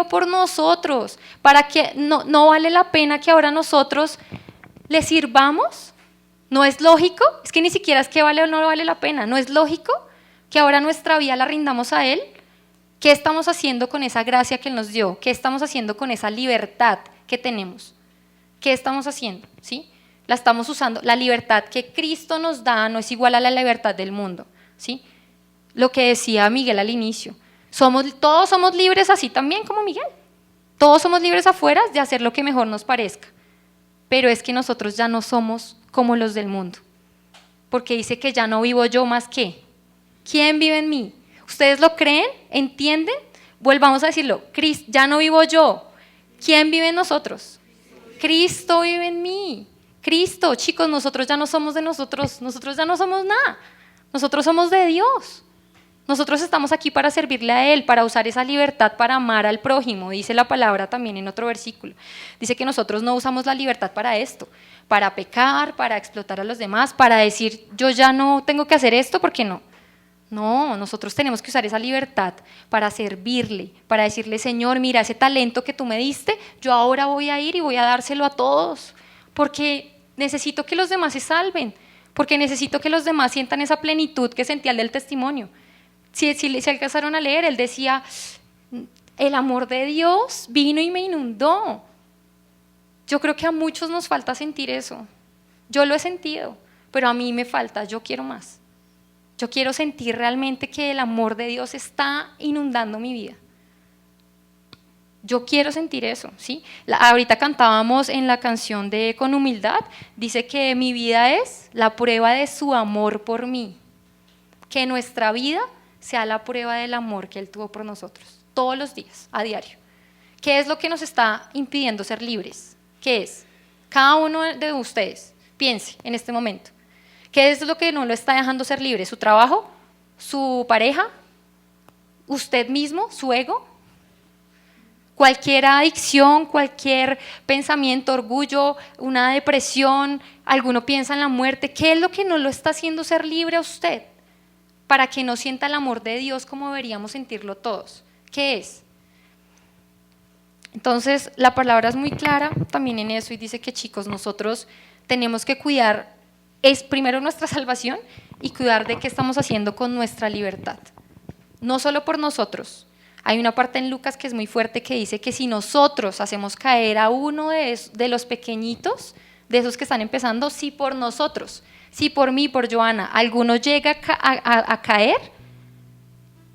por nosotros, para que no vale la pena que ahora nosotros le sirvamos. No es lógico, es que ni siquiera es que vale o no vale la pena, no es lógico que ahora nuestra vida la rindamos a Él. ¿Qué estamos haciendo con esa gracia que Él nos dio? ¿Qué estamos haciendo con esa libertad que tenemos? ¿Qué estamos haciendo? ¿Sí? La estamos usando. La libertad que Cristo nos da no es igual a la libertad del mundo, ¿sí? Lo que decía Miguel al inicio. Todos somos libres así también como Miguel. Todos somos libres afuera de hacer lo que mejor nos parezca. Pero es que nosotros ya no somos como los del mundo. Porque dice que ya no vivo yo más que. ¿Quién vive en mí? ¿Ustedes lo creen? ¿Entienden? Volvamos a decirlo. Ya no vivo yo. ¿Quién vive en nosotros? Cristo vive en mí. Cristo, chicos, nosotros ya no somos de nosotros. Nosotros ya no somos nada. Nosotros somos de Dios. Nosotros estamos aquí para servirle a Él, para usar esa libertad para amar al prójimo, dice la palabra también en otro versículo. Dice que nosotros no usamos la libertad para esto, para pecar, para explotar a los demás, para decir yo ya no tengo que hacer esto porque no. No, nosotros tenemos que usar esa libertad para servirle, para decirle Señor, mira ese talento que tú me diste, yo ahora voy a ir y voy a dárselo a todos, porque necesito que los demás se salven, porque necesito que los demás sientan esa plenitud que sentía el del testimonio. Si alcanzaron a leer, él decía, el amor de Dios vino y me inundó. Yo creo que a muchos nos falta sentir eso. Yo lo he sentido, pero a mí me falta, yo quiero más. Yo quiero sentir realmente que el amor de Dios está inundando mi vida. Yo quiero sentir eso, ¿sí? Ahorita cantábamos en la canción de Con Humildad, dice que mi vida es la prueba de su amor por mí. Que nuestra vida sea la prueba del amor que Él tuvo por nosotros, todos los días, a diario. ¿Qué es lo que nos está impidiendo ser libres? ¿Qué es? Cada uno de ustedes, Piense en este momento. ¿Qué es lo que no lo está dejando ser libre? ¿Su trabajo? ¿Su pareja? ¿Usted mismo? ¿Su ego? Cualquier adicción, cualquier pensamiento, orgullo, una depresión, alguno piensa en la muerte. ¿Qué es lo que no lo está haciendo ser libre a usted? Para que no sienta el amor de Dios como deberíamos sentirlo todos. ¿Qué es? Entonces, la palabra es muy clara también en eso y dice que, chicos, nosotros tenemos que cuidar, es primero nuestra salvación y cuidar de qué estamos haciendo con nuestra libertad. No solo por nosotros. Hay una parte en Lucas que es muy fuerte que dice que si nosotros hacemos caer a uno de los pequeñitos, de esos que están empezando, si por nosotros, si por mí, por Joana, alguno llega a caer,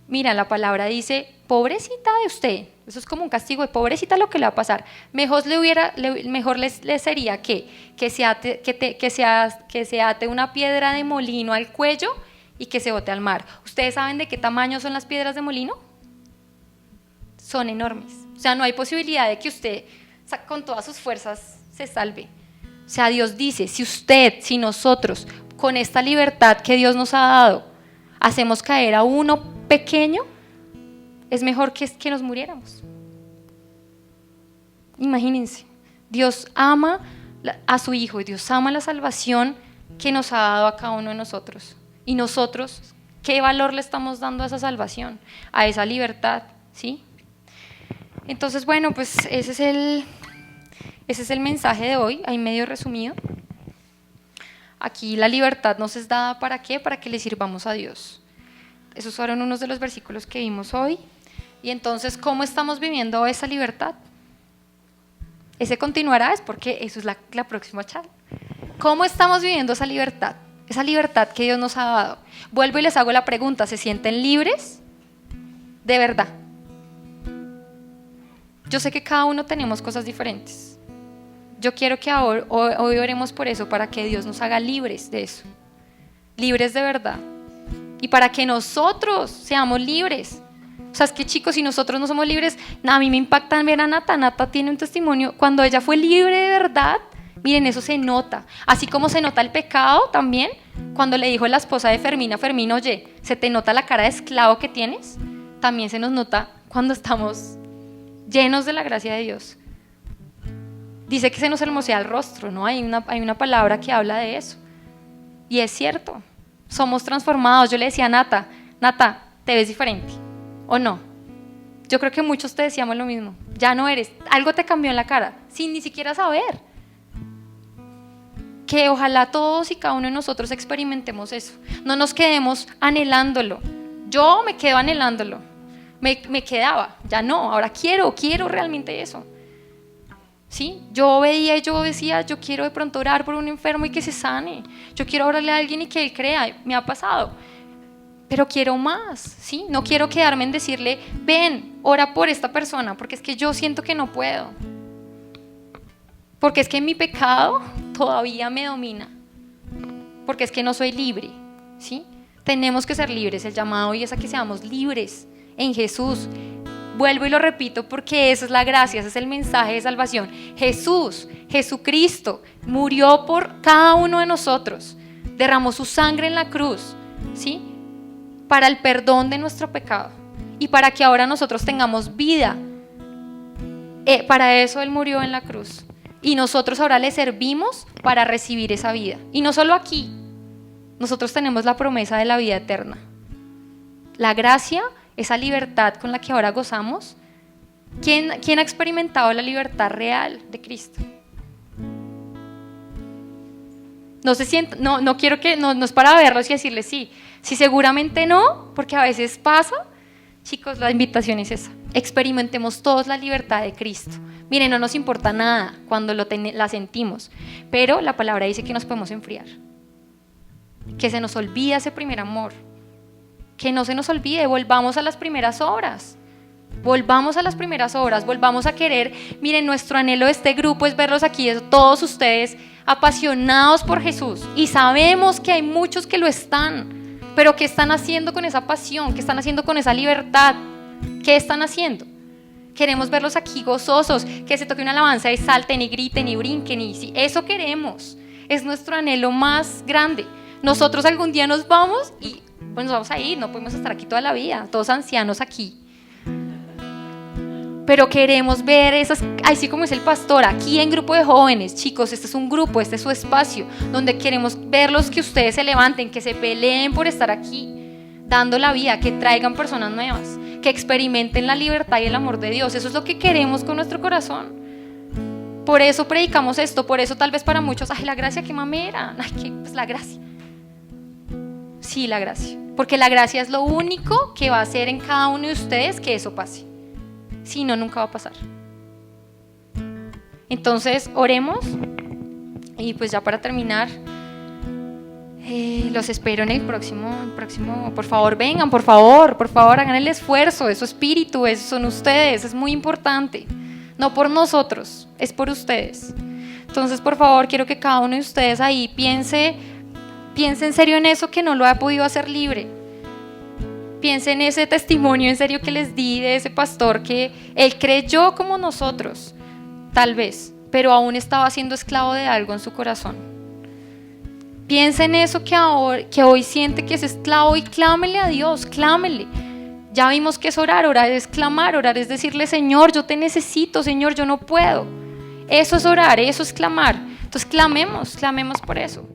mira, la palabra dice, pobrecita de usted, eso es como un castigo de pobrecita lo que le va a pasar. Mejor le sería que se ate una piedra de molino al cuello y que se bote al mar. ¿Ustedes saben de qué tamaño son las piedras de molino? Son enormes. O sea, no hay posibilidad de que usted con todas sus fuerzas se salve. O sea, Dios dice, si nosotros, con esta libertad que Dios nos ha dado, hacemos caer a uno pequeño, es mejor que nos muriéramos. Imagínense, Dios ama a su Hijo y Dios ama la salvación que nos ha dado a cada uno de nosotros. Y nosotros, ¿qué valor le estamos dando a esa salvación? A esa libertad, ¿sí? Entonces, bueno, pues ese es el mensaje de hoy, ahí medio resumido. Aquí la libertad nos es dada ¿para qué? Para que le sirvamos a Dios. Esos fueron unos de los versículos que vimos hoy. Y entonces, ¿cómo estamos viviendo esa libertad? Ese continuará, es porque eso es la próxima charla. ¿Cómo estamos viviendo esa libertad? Esa libertad que Dios nos ha dado. Vuelvo y les hago la pregunta, ¿se sienten libres? De verdad. Yo sé que cada uno tenemos cosas diferentes. Yo quiero que hoy oremos por eso, para que Dios nos haga libres de eso. Libres de verdad. Y para que nosotros seamos libres. O sea, es que, chicos, si nosotros no somos libres, a mí me impacta ver a Nata. Nata tiene un testimonio. Cuando ella fue libre de verdad, miren, eso se nota. Así como se nota el pecado también, cuando le dijo la esposa de Fermín a Fermín, oye, ¿se te nota la cara de esclavo que tienes? También se nos nota cuando estamos llenos de la gracia de Dios. Dice que se nos hermosea el rostro, ¿no? Hay una palabra que habla de eso. Y es cierto, somos transformados. Yo le decía a Nata, ¿te ves diferente? ¿O no? Yo creo que muchos te decíamos lo mismo. Ya no eres, algo te cambió en la cara, sin ni siquiera saber. Que ojalá todos y cada uno de nosotros experimentemos eso. No nos quedemos anhelándolo. Yo me quedo anhelándolo. Me quedaba, ya no, ahora quiero realmente eso. ¿Sí? Yo veía y yo decía, yo quiero de pronto orar por un enfermo y que se sane. Yo quiero orarle a alguien y que él crea, me ha pasado. Pero quiero más, ¿sí? No quiero quedarme en decirle, ven, ora por esta persona, porque es que yo siento que no puedo. Porque es que mi pecado todavía me domina. Porque es que no soy libre, ¿sí? Tenemos que ser libres, el llamado hoy es a que seamos libres en Jesús. Vuelvo y lo repito porque esa es la gracia, ese es el mensaje de salvación. Jesucristo murió por cada uno de nosotros, derramó su sangre en la cruz, ¿sí? Para el perdón de nuestro pecado y para que ahora nosotros tengamos vida. Para eso Él murió en la cruz y nosotros ahora le servimos para recibir esa vida. Y no solo aquí, nosotros tenemos la promesa de la vida eterna. La gracia, esa libertad con la que ahora gozamos. ¿Quién ha experimentado la libertad real de Cristo? No se siente, no quiero que, no es para verlos y decirles sí. Si seguramente no, porque a veces pasa, chicos, la invitación es esa. Experimentemos todos la libertad de Cristo. Miren, no nos importa nada cuando la sentimos, pero la palabra dice que nos podemos enfriar. Que se nos olvida ese primer amor. Que no se nos olvide, volvamos a las primeras obras. Volvamos a las primeras obras, volvamos a querer. Miren, nuestro anhelo de este grupo es verlos aquí, todos ustedes apasionados por Jesús. Y sabemos que hay muchos que lo están, pero ¿qué están haciendo con esa pasión? ¿Qué están haciendo con esa libertad? ¿Qué están haciendo? Queremos verlos aquí gozosos, que se toque una alabanza y salten y griten y brinquen. Y sí, eso queremos. es nuestro anhelo más grande. Nosotros algún día nos vamos y pues nos vamos a ir, no podemos estar aquí toda la vida, todos ancianos aquí. Pero queremos ver esas, así como es el pastor, aquí en grupo de jóvenes, chicos, este es un grupo, este es su espacio, donde queremos verlos que ustedes se levanten, que se peleen por estar aquí, dando la vida, que traigan personas nuevas, que experimenten la libertad y el amor de Dios. Eso es lo que queremos con nuestro corazón. Por eso predicamos esto, por eso tal vez para muchos, ay, la gracia, qué mamera, ay, qué, pues la gracia. Sí, la gracia, porque la gracia es lo único que va a hacer en cada uno de ustedes que eso pase. Si no, nunca va a pasar. Entonces, oremos. Y pues ya para terminar, los espero en el próximo, por favor, vengan, por favor, hagan el esfuerzo, es su espíritu, esos son ustedes, es muy importante. No por nosotros, es por ustedes. Entonces, por favor, quiero que cada uno de ustedes ahí piense en serio en eso que no lo ha podido hacer libre. Piense en ese testimonio en serio que les di de ese pastor que él creyó como nosotros, tal vez, pero aún estaba siendo esclavo de algo en su corazón. Piense en eso que hoy siente que es esclavo y clámele a Dios, clámele. Ya vimos que es orar es clamar, orar es decirle, Señor, yo te necesito, Señor, yo no puedo. Eso es orar, eso es clamar. Entonces clamemos por eso.